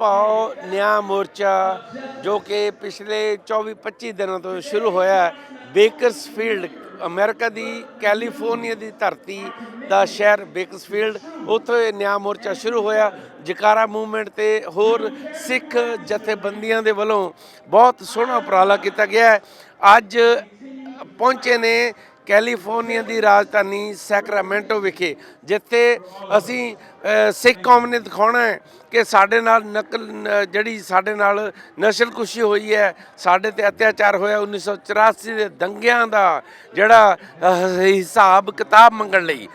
ਭਾਓ ਨਿਆਂ ਮੋਰਚਾ ਜੋ ਕਿ ਪਿਛਲੇ 24-25 ਦਿਨਾਂ ਤੋਂ ਸ਼ੁਰੂ ਹੋਇਆ ਬੇਕਰਸਫੀਲਡ ਅਮਰੀਕਾ ਦੀ ਕੈਲੀਫੋਰਨੀਆ ਦੀ ਧਰਤੀ ਦਾ ਸ਼ਹਿਰ ਬੇਕਰਸਫੀਲਡ, ਉੱਥੋਂ ਇਹ ਨਿਆਂ ਮੋਰਚਾ ਸ਼ੁਰੂ ਹੋਇਆ। ਜਕਾਰਾ ਮੂਵਮੈਂਟ ਤੇ ਹੋਰ ਸਿੱਖ ਜਥੇਬੰਦੀਆਂ ਦੇ ਵੱਲੋਂ ਬਹੁਤ ਸੋਹਣਾ ਉਪਰਾਲਾ ਕੀਤਾ ਗਿਆ ਹੈ। ਅੱਜ ਪਹੁੰਚੇ ਨੇ ਕੈਲੀਫੋਰਨੀਆ ਦੀ ਰਾਜਧਾਨੀ ਸੈਕਰਾਮੈਂਟੋ ਵਿਖੇ, ਜਿੱਥੇ ਅਸੀਂ ਸਿੱਖ ਕੌਮ ਨੇ ਦਿਖਾਉਣਾ ਹੈ ਕਿ ਸਾਡੇ ਨਾਲ ਜਿਹੜੀ ਸਾਡੇ ਨਾਲ ਨਸਲਕੁਸ਼ੀ ਹੋਈ ਹੈ, ਸਾਡੇ ਤੇ ਅਤਿਆਚਾਰ ਹੋਇਆ 1984 ਦੇ ਦੰਗਿਆਂ ਦਾ ਜਿਹੜਾ ਹਿਸਾਬ ਕਿਤਾਬ ਮੰਗਣ ਲਈ,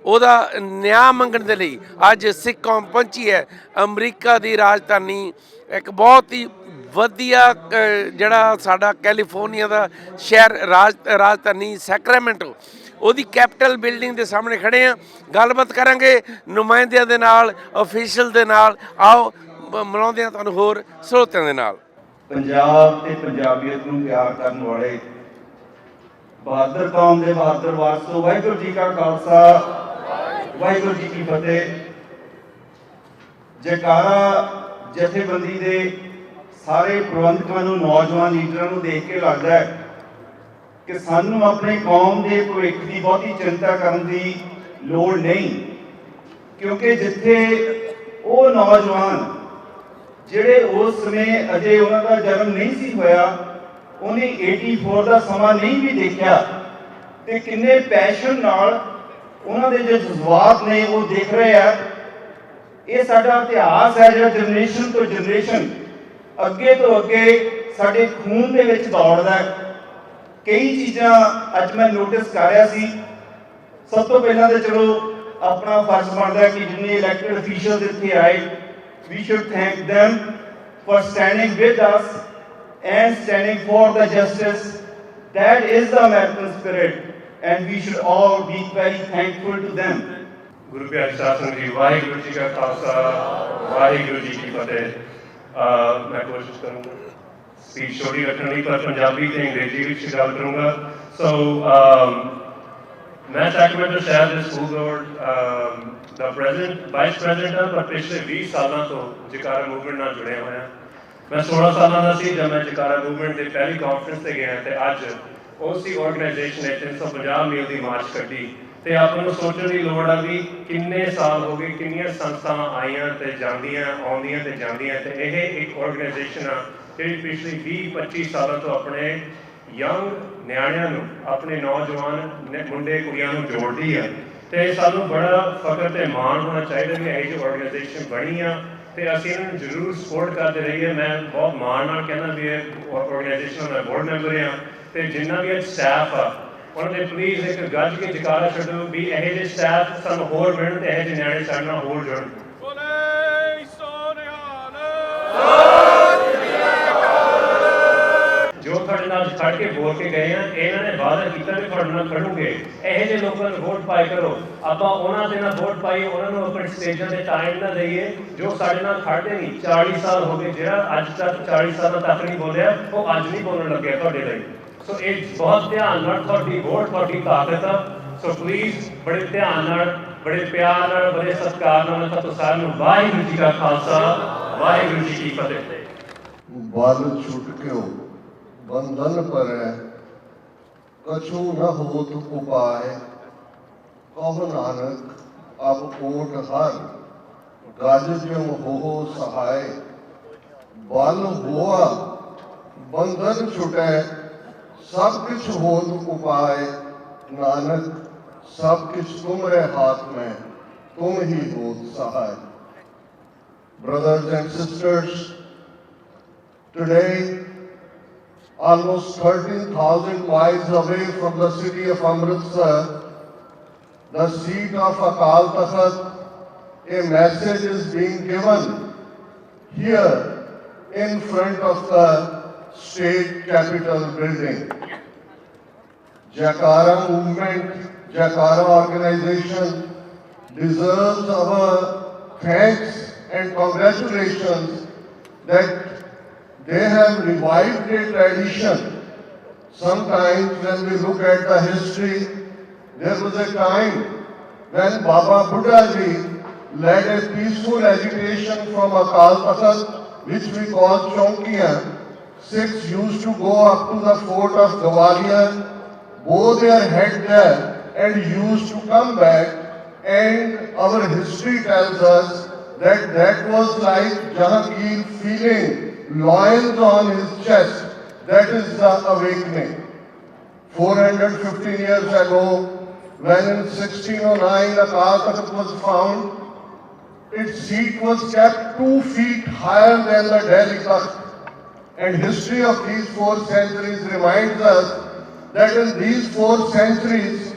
ਉਹਦਾ ਨਿਆਂ ਮੰਗਣ ਦੇ ਲਈ ਅੱਜ ਸਿੱਖ ਕੌਮ ਪਹੁੰਚੀ ਹੈ। ਅਮਰੀਕਾ ਦੀ ਰਾਜਧਾਨੀ ਇੱਕ ਬਹੁਤ ਹੀ ਵਧੀਆ ਜਿਹੜਾ ਸਾਡਾ ਕੈਲੀਫੋਰਨੀਆ ਦਾ ਸ਼ਹਿਰ ਰਾਜਧਾਨੀ ਸੈਕਰਾਮੈਂਟੋ, ਉਹਦੀ ਕੈਪੀਟਲ ਬਿਲਡਿੰਗ ਦੇ ਸਾਹਮਣੇ ਖੜੇ ਹਾਂ। ਗੱਲਬਾਤ ਕਰਾਂਗੇ ਨੁਮਾਇੰਦਿਆਂ ਦੇ ਨਾਲ, ਅਫੀਸ਼ੀਅਲ ਦੇ ਨਾਲ। ਆਓ ਮਿਲਾਉਂਦੇ ਹਾਂ ਤੁਹਾਨੂੰ ਹੋਰ ਸਰੋਤਿਆਂ ਦੇ ਨਾਲ। ਪੰਜਾਬ ਤੇ ਪੰਜਾਬੀਅਤ ਨੂੰ ਪਿਆਰ ਕਰਨ ਵਾਲੇ ਬਹਾਦਰ ਕੌਮ ਦੇ ਬਹਾਦਰ ਵਾਰਸੋ, ਵਾਹਿਗੁਰੂ ਜੀ ਕਾ ਖਾਲਸਾ, ਵਾਹਿਗੁਰੂ ਜੀ ਕੀ ਫਤਿਹ। ਜੈਕਾਰਾ ਜਥੇਬੰਦੀ ਦੇ ਸਾਰੇ ਪ੍ਰਬੰਧਕਾਂ ਨੂੰ, ਨੌਜਵਾਨ ਲੀਡਰਾਂ ਨੂੰ ਦੇਖ ਕੇ ਲੱਗਦਾ ਹੈ ਕਿ ਸਾਨੂੰ ਆਪਣੀ ਕੌਮ ਦੇ ਭਵਿੱਖ ਦੀ ਬਹੁਤੀ ਚਿੰਤਾ ਕਰਨ ਦੀ ਲੋੜ ਨਹੀਂ, ਕਿਉਂਕਿ ਜਿੱਥੇ ਉਹ ਨੌਜਵਾਨ ਜਿਹੜੇ ਉਸ ਸਮੇਂ ਅਜੇ ਉਹਨਾਂ ਦਾ ਜਨਮ ਨਹੀਂ ਸੀ ਹੋਇਆ, ਉਹਨੇ 84 ਦਾ ਸਮਾਂ ਨਹੀਂ ਵੀ ਦੇਖਿਆ, ਤੇ ਕਿੰਨੇ ਪੈਸ਼ਨ ਨਾਲ ਉਹਨਾਂ ਦੇ ਜੋ ਜਜ਼ਬਾਤ ਨੇ ਉਹ ਦੇਖ ਰਹੇ ਆ। ਇਹ ਸਾਡਾ ਇਤਿਹਾਸ ਹੈ ਜਿਹੜਾ ਜਨਰੇਸ਼ਨ ਤੋਂ ਜਨਰੇਸ਼ਨ ਅੱਗੇ ਤੋਂ ਅੱਗੇ ਸਾਡੇ ਖੂਨ ਦੇ ਵਿੱਚ ਦੌੜਦਾ ਹੈ। ਕਈ ਚੀਜ਼ਾਂ ਅੱਜ ਮੈਂ ਨੋਟਿਸ ਕਰ ਰਿਹਾ ਸੀ। ਸਭ ਤੋਂ ਪਹਿਲਾਂ ਤਾਂ ਚਲੋ ਆਪਣਾ ਫਰਜ਼ ਬਣਦਾ ਕਿ ਜਿੰਨੇ ਇਲੈਕਟਡ ਅਫੀਸ਼ੀਅਲਸ ਇੱਥੇ ਆਏ, we should thank them for standing with us and standing for the justice. That is the American spirit and we should all be very thankful to them. ਗੁਰੂ ਪਿਆਰੇ ਸਾਧ ਸੰਗਤ ਜੀ, ਵਾਹਿਗੁਰੂ ਜੀ ਕਾ ਖਾਲਸਾ, ਵਾਹਿਗੁਰੂ ਜੀ ਕੀ ਫਤਿਹ। ਮੈਂ ਕੋਸ਼ਿਸ਼ ਕਰੂੰਗਾ ਸਪੀਚ ਛੋਟੀ ਰੱਖਣ ਲਈ, ਪਰ ਪੰਜਾਬੀ ਤੇ ਅੰਗਰੇਜ਼ੀ ਵਿੱਚ ਗੱਲ ਕਰੂੰਗਾ। ਮੈਂ ਸੈਕਰਾਮੈਂਟੋ ਸ਼ਹਿਰ ਦੇ ਸਕੂਲ ਬੋਰਡ ਦਾ ਵਾਈਸ ਪ੍ਰੈਜ਼ੀਡੈਂਟ ਹਾਂ, ਪਰ ਪਿਛਲੇ 20 ਸਾਲਾਂ ਤੋਂ ਜਕਾਰਾ ਮੂਵਮੈਂਟ ਨਾਲ ਜੁੜਿਆ ਹੋਇਆ। ਮੈਂ 16 ਸਾਲਾਂ ਦਾ ਸੀ ਜਦ ਮੈਂ ਜਕਾਰਾ ਮੂਵਮੈਂਟ ਦੇ ਪਹਿਲੀ ਕਾਨਫਰੰਸ ਤੇ ਗਿਆ, ਤੇ ਅੱਜ ਉਸੇ ਆਰਗੇਨਾਈਜੇਸ਼ਨ ਨੇ 350 ਮੀਲ ਦੀ ਮਾਰਚ ਕੱਢੀ। ਤੇ ਆਪਾਂ ਨੂੰ ਸੋਚਣ ਦੀ ਲੋੜ ਆ ਵੀ ਕਿੰਨੇ ਸਾਲ ਹੋ ਗਏ, ਕਿੰਨੀਆਂ ਸੰਸਥਾਵਾਂ ਆਈਆਂ ਤੇ ਜਾਂਦੀਆਂ, ਆਉਂਦੀਆਂ ਤੇ ਜਾਂਦੀਆਂ, ਤੇ ਇਹ ਇੱਕ ਆਰਗੇਨਾਈਜੇਸ਼ਨ ਆ ਜਿਹੜੀ ਪਿਛਲੇ 20-25 ਸਾਲਾਂ ਤੋਂ ਆਪਣੇ ਯੰਗ ਨਿਆਣਿਆਂ ਨੂੰ, ਆਪਣੇ ਨੌਜਵਾਨ ਮੁੰਡੇ ਕੁੜੀਆਂ ਨੂੰ ਜੋੜਦੀ ਆ। ਤੇ ਸਾਨੂੰ ਬੜਾ ਫਖਰ ਤੇ ਮਾਣ ਹੋਣਾ ਚਾਹੀਦਾ ਵੀ ਇਹ ਜੋ ਆਰਗੇਨਾਈਜੇਸ਼ਨ ਬਣੀ ਆ, ਤੇ ਅਸੀਂ ਇਹਨਾਂ ਨੂੰ ਜ਼ਰੂਰ ਸਪੋਰਟ ਕਰਦੇ ਰਹੀਏ। ਮੈਂ ਬਹੁਤ ਮਾਣ ਨਾਲ ਕਹਿੰਦਾ ਵੀ ਇਹ ਆਰਗੇਨਾਈਜੇਸ਼ਨ ਦਾ ਬੋਰਡ ਮੈਂਬਰ ਆ, ਤੇ ਜਿੰਨਾ ਵੀ ਸਟਾਫ ਆ ਉਹਨਾਂ ਦੇ ਪਲੀਜ਼ ਇੱਕ ਗੱਜ ਕੇ ਜਕਾਰਾ ਛੱਡੋ ਵੀ ਇਹੋ ਜਿਹੇ ਸਟਾਫ ਸਾਨੂੰ ਹੋਰ ਮਿਲਣ ਤੇ ਇਹੋ ਜਿਹੇ ਨਿਆਣੇ ਸਾਡੇ ਨਾਲ ਹੋਰ ਜੁੜਨ। ਜੋ ਤੁਹਾਡੇ ਨਾਲ ਖੜ ਕੇ ਬੋਲ ਕੇ ਗਏ ਆ, ਇਹਨਾਂ ਨੇ ਵਾਅਦਾ ਕੀਤਾ ਵੀ ਤੁਹਾਡੇ ਨਾਲ ਖੜੂਗੇ। ਇਹੋ ਜਿਹੇ ਲੋਕਾਂ ਨੂੰ ਵੋਟ ਪਾਏ ਕਰੋ। ਆਪਾਂ ਉਹਨਾਂ ਦੇ ਨਾਲ ਵੋਟ ਪਾਈਏ, ਉਹਨਾਂ ਨੂੰ ਆਪਣੇ ਸਟੇਜਾਂ ਤੇ ਟਾਈਮ ਨਾ ਦੇਈਏ ਜੋ ਸਾਡੇ ਨਾਲ ਖੜਦੇ ਨਹੀਂ। 40 ਸਾਲ ਹੋ ਗਏ, ਜਿਹੜਾ ਅੱਜ ਤੱਕ 40 ਸਾਲਾਂ ਤੱਕ ਨਹੀਂ ਬੋਲਿਆ, ਉਹ ਅੱਜ ਨਹੀਂ ਬੋਲਣ ਲੱਗਿਆ ਤੁਹਾਡੇ ਲਈ। ਸੋ ਇਹ ਬਹੁਤ ਧਿਆਨ ਨਾਲ, ਤੁਹਾਡੀ ਵੋਟ ਤੁਹਾਡੀ ਤਾਕਤ ਆ। ਸੋ ਪਲੀਜ਼ ਬੜੇ ਧਿਆਨ ਨਾਲ, ਬੜੇ ਪਿਆਰ ਨਾਲ, ਬੜੇ ਸਤਿਕਾਰ ਨਾਲ ਤੁਹਾਨੂੰ ਸਾਰਿਆਂ ਨੂੰ ਵਾਹਿਗੁਰੂ ਜੀ ਕਾ ਖਾਲਸਾ, ਵਾਹਿਗੁਰੂ ਜੀ ਕੀ ਫਤਿਹ। बल छुटक्यो बंधन पर कछु न होत उपाय, कहो नानक अब ओट हर गज ज्यों हो सहाय। बल हुआ बंधन छुटै सब किछ होत उपाय, नानक सब किछ तुमरे हाथ में तुम ही होत सहाय। Brothers and sisters, today, almost 13,000 miles away from the city of Amritsar, the seat of Akal Takht, a message is being given here in front of the state capitol building. Jaikarra movement, Jaikarra organization deserves our thanks and congratulations that they have revived a tradition. Sometimes when we look at the history, there was a time when Baba Buddha ji led a peaceful agitation from Akal Takht, which we call Chonkiyan. Sikhs used to go up to the fort of Gwalior, bow their head there, and used to come back. And our history tells us that that was like Jahangir feeling lions on his chest. That is the awakening. 415 years ago, when in 1609 Akal Takht was found, its seat was kept 2 feet higher than the Delhi Takht. And history of these 4 centuries reminds us that in these 4 centuries,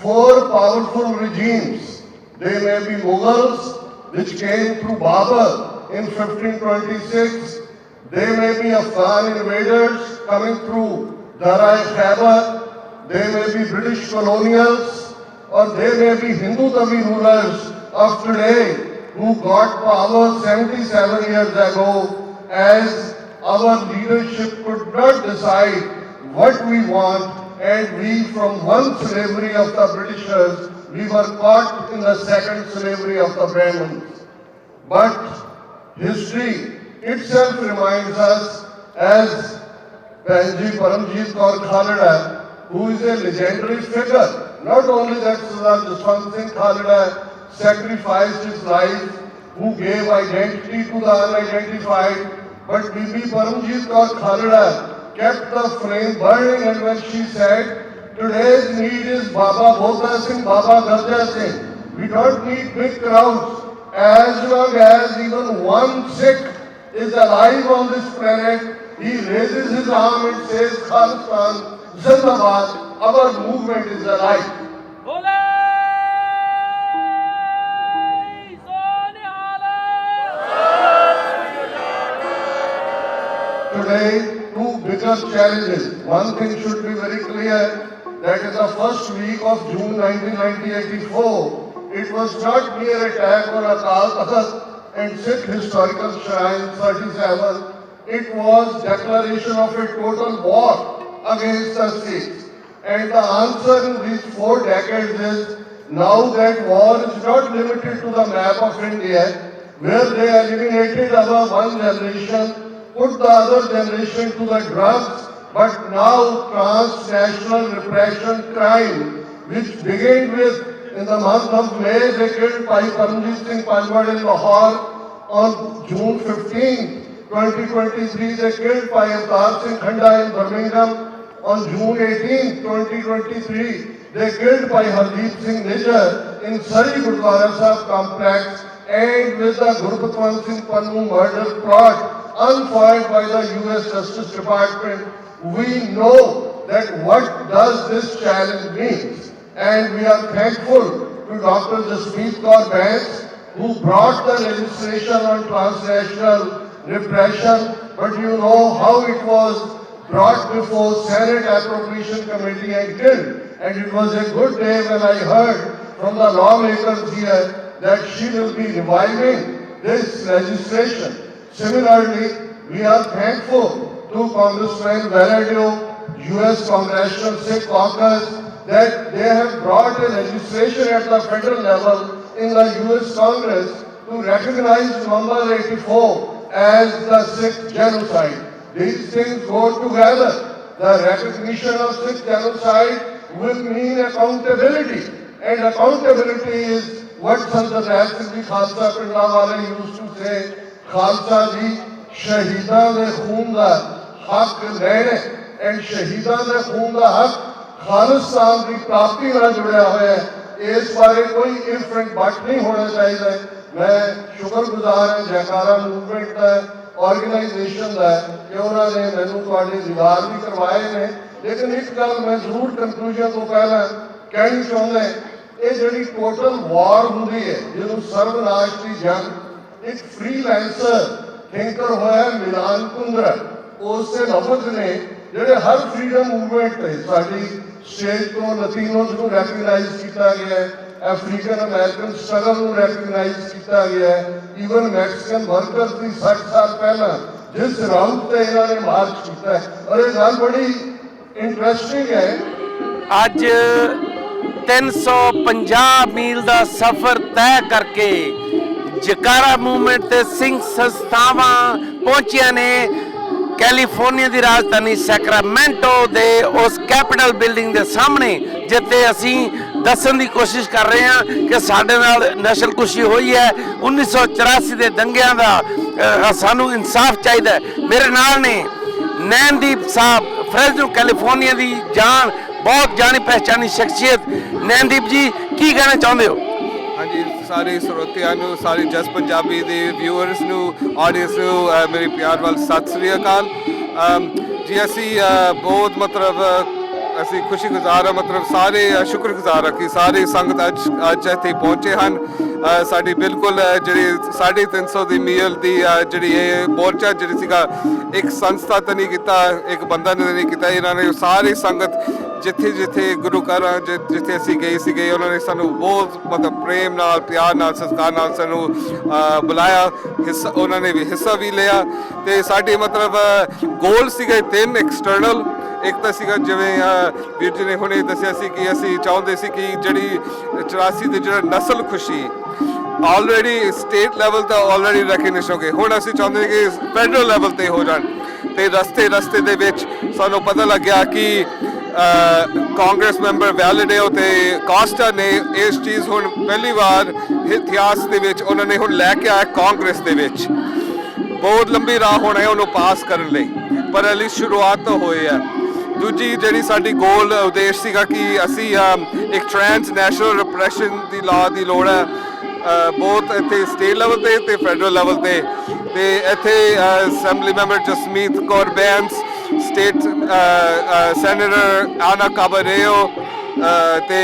4 powerful regimes, they may be Mughals, which came through Babur in 1526, they may be Afghan invaders coming through Darai Khyber, they may be British colonials, or they may be Hindu Tavi rulers of today who got power 77 years ago, as our leadership could not decide what we want, and we, from one slavery of the Britishers, we were caught in the second slavery of the Brahmins. But history itself reminds us, as Panji Paramjit Kaur Khalida, who is a legendary figure, not only that Sardar Jaswant Singh Khalida sacrificed his life, who gave identity to the unidentified, but Bibi Paramjit Kaur Khalida kept the flame burning, and when she said, today's need is Baba Bhota Singh, Baba Garja Singh. We don't need big crowds. As long as even one Sikh is alive on this planet, he raises his arm and says, Khalistan, Zindabad, our movement is alive. Today, 2 bigger challenges. One thing should be very clear, that in the first week of June 1984, it was not mere attack on Akal Takht and Sikh historical shrine 37. It was declaration of a total war against the Sikhs. And the answer in these 4 decades is, now that war is not limited to the map of India, where they eliminated our one generation, put the other generation to the drugs, but now transnational repression crime, which began with, in the month of May, they killed Bhai Paramjit Singh Panwad in Lahore. On June 15, 2023, they killed Bhai Avtar Singh Khanda in Birmingham. On June 18, 2023, they killed Bhai Hardeep Singh Nijjar in Surrey Gurdwara Sahib complex, and with the Gurbhatwant Singh Pannu murder plot unfoiled by the US Justice Department, we know that what does this challenge mean. And we are thankful to Dr. Jasmeet Kaur Bains, who brought the legislation on transnational repression, but you know how it was brought before Senate Appropriation Committee and killed. And it was a good day when I heard from the lawmakers here that she will be reviving this legislation. Similarly, we are thankful to Congressman Veladio, US Congressional Sikh Caucus, that they have brought a legislation at the federal level in the US Congress to recognize November 84 as the Sikh genocide. These things go together. The recognition of Sikh genocide will mean accountability, and accountability is what Sardar Raisin Ji Khalsa Pindawale used to say, Khalsa Ji, Shahidan de Khoon da Haq lehne, and Shahidan de Khoon da Haq Khalistan की प्राप्ति ਨਾਲ जुड़िया हुआ है। इस बारे कोई if and but नहीं होना चाहिए। मैं शुक्रगुजार ਹਾਂ जयकारा मूवमेंट का ऑर्गेनाइजेशन का कि उन्होंने मैनू ਤੁਹਾਡੇ ਦੀਦਾਰ भी करवाए ने। लेकिन एक गल मैं जरूर कंक्लूजन तो पहला कहनी चाहता ये जी टोटल वॉर होंगी है जिन्हों सर्वनाश की जंग, एक फ्रीलांसर थिंकर होया मिलान कुंद्रा, उस लफज ने ਜਿਹੜੇ हर फ्रीडम मूवमेंट है साड़ी स्टेज तो लतीनोज को रैकगनाइज किया गया है, अफ्रीकन अमेरिकन स्ट्रगल को रैकगनाइज किया गया है, ईवन मैक्सीकन वर्कर्स की 60 साल पहला जिस राउट से इन्होंने मार्च किया है। और ये गल बड़ी इंटरेस्टिंग है, ਅੱਜ 350 ਮੀਲ ਦਾ ਸਫ਼ਰ ਤੈਅ ਕਰਕੇ ਜਕਾਰਾ ਮੂਵਮੈਂਟ ਤੇ ਸਿੰਘ ਸੰਸਥਾਵਾਂ ਪਹੁੰਚੀਆਂ ਨੇ ਕੈਲੀਫੋਰਨੀਆ ਦੀ ਰਾਜਧਾਨੀ ਸੈਕਰਾਮੈਂਟੋ ਦੇ ਉਸ ਕੈਪੀਟਲ ਬਿਲਡਿੰਗ ਦੇ ਸਾਹਮਣੇ, ਜਿੱਥੇ ਅਸੀਂ ਦੱਸਣ ਦੀ ਕੋਸ਼ਿਸ਼ ਕਰ ਰਹੇ ਹਾਂ ਕਿ ਸਾਡੇ ਨਾਲ ਨਸਲਕੁਸ਼ੀ ਹੋਈ ਹੈ 1984 ਦੇ ਦੰਗਿਆਂ ਦਾ, ਸਾਨੂੰ ਇਨਸਾਫ ਚਾਹੀਦਾ ਹੈ। ਮੇਰੇ ਨਾਲ ਨੇ ਨੈਨਦੀਪ ਸਾਹਿਬ, ਫ੍ਰੈਸਨੋ ਕੈਲੀਫੋਰਨੀਆ ਦੀ ਬਹੁਤ ਜਾਣੀ ਪਹਿਚਾਨੀ ਸ਼ਖਸੀਅਤ। ਨੈਨਦੀਪ ਜੀ, ਕੀ ਕਹਿਣਾ ਚਾਹੁੰਦੇ ਹੋ? ਹਾਂਜੀ, ਸਾਰੇ ਸਰੋਤਿਆਂ ਨੂੰ, ਸਾਰੇ ਜਸ ਪੰਜਾਬੀ ਦੇ ਵਿਊਅਰਸ ਨੂੰ, ਆਡੀਅנס ਨੂੰ ਮੇਰੇ ਪਿਆਰ ਵੱਲ ਸਤਿ ਸ੍ਰੀ ਅਕਾਲ ਜੀ। ਅਸੀਂ ਬਹੁਤ ਅਸੀਂ ਖੁਸ਼ੀਗੁਜ਼ਾਰ ਹਾਂ, ਸਾਰੇ ਸ਼ੁਕਰਗੁਜ਼ਾਰ ਹਾਂ ਕਿ ਸਾਰੇ ਸੰਗਤ ਅੱਜ ਇੱਥੇ ਪਹੁੰਚੇ ਹਨ। ਸਾਡੀ ਬਿਲਕੁਲ ਜਿਹੜੀ 350 ਦੀ ਮੀਲ ਦੀ ਜਿਹੜੀ ਇਹ ਮੋਰਚਾ ਜਿਹੜੀ ਸੀਗਾ, ਇੱਕ ਸੰਸਥਾ ਤਾਂ ਨਹੀਂ ਕੀਤਾ, ਇੱਕ ਬੰਦਾ ਨੇ ਨਹੀਂ ਕੀਤਾ, ਇਹਨਾਂ ਨੇ ਸਾਰੀ ਸੰਗਤ ਜਿੱਥੇ ਜਿੱਥੇ ਗੁਰੂ ਘਰਾਂ ਜਿੱਥੇ ਅਸੀਂ ਗਏ ਸੀਗੇ, ਉਹਨਾਂ ਨੇ ਸਾਨੂੰ ਬਹੁਤ ਪ੍ਰੇਮ ਨਾਲ, ਪਿਆਰ ਨਾਲ, ਸਤਿਕਾਰ ਨਾਲ ਸਾਨੂੰ ਬੁਲਾਇਆ, ਉਹਨਾਂ ਨੇ ਵੀ ਹਿੱਸਾ ਵੀ ਲਿਆ। ਤੇ ਸਾਡੇ ਗੋਲ ਸੀਗੇ 3 ਐਕਸਟਰਨਲ। ਇੱਕ ਤਾਂ ਸੀਗਾ ਜਿਵੇਂ ਵੀਰ ਜੀ ਨੇ ਹੁਣੇ ਦੱਸਿਆ ਸੀ ਕਿ ਅਸੀਂ ਚਾਹੁੰਦੇ ਸੀ ਕਿ ਜਿਹੜੀ 84 ਦੇ ਜਿਹੜਾ ਨਸਲ ਖੁਸ਼ੀ ਆਲਰੇਡੀ ਸਟੇਟ ਲੈਵਲ ਤਾਂ ਆਲਰੇਡੀ ਰੈਕਗਨਾਈਜ਼ ਹੋ ਗਏ, ਹੁਣ ਅਸੀਂ ਚਾਹੁੰਦੇ ਕਿ ਫੈਡਰਲ ਲੈਵਲ ਤੇ ਹੋ ਜਾਣ। ਤੇ ਰਸਤੇ ਦੇ ਵਿੱਚ ਸਾਨੂੰ ਪਤਾ ਲੱਗਿਆ ਕਿ ਕਾਂਗਰਸ ਮੈਂਬਰ ਵੈਲੀਡੇਓ ਤੇ ਕਾਸਟਾ ਨੇ ਇਸ ਚੀਜ਼ ਹੁਣ ਪਹਿਲੀ ਵਾਰ ਇਤਿਹਾਸ ਦੇ ਵਿੱਚ ਉਹਨਾਂ ਨੇ ਹੁਣ ਲੈ ਕੇ ਆਇਆ ਕਾਂਗਰਸ ਦੇ ਵਿੱਚ। ਬਹੁਤ ਲੰਬੀ ਰਾਹ ਹੋਣਾ ਹੈ ਉਹਨੂੰ ਪਾਸ ਕਰਨ ਲਈ, ਪਰ ਅਲੀ ਸ਼ੁਰੂਆਤ ਤਾਂ ਹੋਈ ਹੈ। ਦੂਜੀ ਜਿਹੜੀ ਸਾਡੀ ਗੋਲ ਉਦੇਸ਼ ਸੀਗਾ ਕਿ ਅਸੀਂ ਇੱਕ ਟ੍ਰਾਂਸਨੈਸ਼ਨਲ ਰਿਪਰੈਸ਼ਨ ਦੀ ਲਾਅ ਦੀ ਲੋੜ ਹੈ, ਬਹੁਤ ਇੱਥੇ ਸਟੇਟ ਲੈਵਲ ਤੇ ਫੈਡਰਲ ਲੈਵਲ ਤੇ ਇੱਥੇ assembly member Jasmeet Kaur Bains, state senator ਆਨਾ ਕਾਬਰੇਓ ਤੇ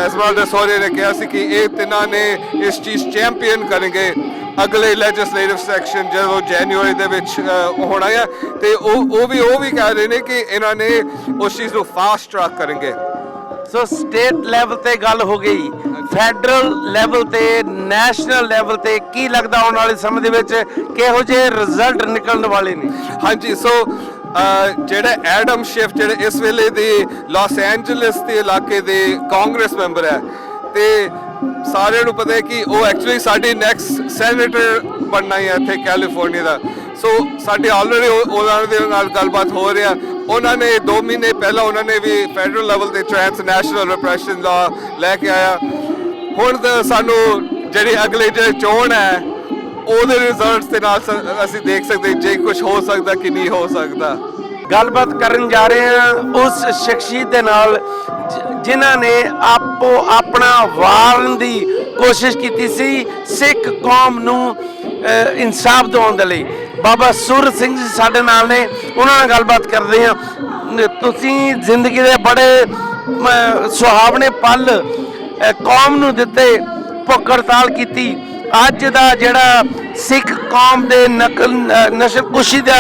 ਇਸਮਾਇਲ ਦਸੌਰੇ ਨੇ ਕਿਹਾ ਸੀ ਕਿ ਇਹ ਤਿੰਨਾਂ ਨੇ ਇਸ ਚੀਜ਼ ਚੈਂਪੀਅਨ ਕਰਨਗੇ ਅਗਲੇ ਲੈਜਿਸਲੇਟਿਵ ਸੈਕਸ਼ਨ ਜਦੋਂ ਜਨਵਰੀ ਦੇ ਵਿੱਚ ਹੋਣਾ ਹੈ। ਤੇ ਉਹ ਵੀ ਕਹਿ ਰਹੇ ਨੇ ਕਿ ਇਹਨਾਂ ਨੇ ਉਸ ਚੀਜ਼ ਨੂੰ ਫਾਸਟ ਟਰੈਕ ਕਰਨਗੇ। ਸੋ ਸਟੇਟ ਲੈਵਲ ਤੇ ਗੱਲ ਹੋ ਗਈ, ਫੈਡਰਲ ਲੈਵਲ ਤੇ, ਨੈਸ਼ਨਲ ਲੈਵਲ ਤੇ ਕੀ ਲੱਗਦਾ ਆਉਣ ਵਾਲੇ ਸਮੇਂ ਦੇ ਵਿੱਚ ਕਿਹੋ ਜਿਹੇ ਰਿਜ਼ਲਟ ਨਿਕਲਣ ਵਾਲੇ ਨੇ? ਹਾਂਜੀ, ਸੋ ਜਿਹੜਾ ਐਡਮ ਸ਼ਿਫ ਜਿਹੜੇ ਇਸ ਵੇਲੇ ਦੇ ਲਾਸ ਐਂਜਲਸ ਦੇ ਇਲਾਕੇ ਦੇ ਕਾਂਗਰਸ ਮੈਂਬਰ ਹੈ, ਤੇ ਸਾਰਿਆਂ ਨੂੰ ਪਤਾ ਹੈ ਕਿ ਉਹ ਐਕਚੁਅਲੀ ਸਾਡੇ ਨੈਕਸਟ ਸੈਨੇਟਰ ਬਣਨਾ ਹੈ ਇੱਥੇ ਕੈਲੀਫੋਰਨੀਆ ਦਾ। ਸੋ ਸਾਡੇ ਆਲਰੇਡੀ ਉਹਨਾਂ ਦੇ ਨਾਲ ਗੱਲਬਾਤ ਹੋ ਰਿਹਾ। ਉਹਨਾਂ ਨੇ 2 ਮਹੀਨੇ ਪਹਿਲਾਂ ਉਹਨਾਂ ਨੇ ਵੀ ਫੈਡਰਲ ਲੈਵਲ ਤੇ ਟ੍ਰਾਂਸਨੈਸ਼ਨਲ ਰਿਪਰੈਸ਼ਨ ਲਾ ਲੈ ਕੇ ਆਇਆ। ਹੁਣ ਤਾਂ ਸਾਨੂੰ ਜਿਹੜੀ ਅਗਲੇ ਜਿਹੜੇ ਚੋਣ ਹੈ ਉਹਦੇ ਰਿਜ਼ਲਟਸ ਦੇ ਨਾਲ ਅਸੀਂ ਦੇਖ ਸਕਦੇ ਜੇ ਕੁਝ ਹੋ ਸਕਦਾ ਕਿ ਨਹੀਂ ਹੋ ਸਕਦਾ। ਗੱਲਬਾਤ ਕਰਨ ਜਾ ਰਹੇ ਹਾਂ ਉਸ ਸ਼ਖਸੀਅਤ ਦੇ ਨਾਲ ਜਿਨ੍ਹਾਂ ਨੇ ਆਪਣਾ ਵਾਰਨ ਦੀ ਕੋਸ਼ਿਸ਼ ਕੀਤੀ ਸੀ ਸਿੱਖ ਕੌਮ ਨੂੰ ਇਨਸਾਫ ਦਿਵਾਉਣ ਦੇ ਲਈ। ਬਾਬਾ ਸੂਰਤ ਸਿੰਘ ਜੀ ਸਾਡੇ ਨਾਲ ਨੇ, ਉਹਨਾਂ ਨਾਲ ਗੱਲਬਾਤ ਕਰਦੇ ਹਾਂ। ਤੁਸੀਂ ਜ਼ਿੰਦਗੀ ਦੇ ਬੜੇ ਸੁਹਾਵਣੇ ਪਲ ਕੌਮ ਨੂੰ ਦਿੱਤੇ, ਭੁੱਖ ਹੜਤਾਲ ਕੀਤੀ। ਅੱਜ ਦਾ ਜਿਹੜਾ ਸਿੱਖ ਕੌਮ ਦੇ ਨਸਲਕੁਸ਼ੀ ਦਾ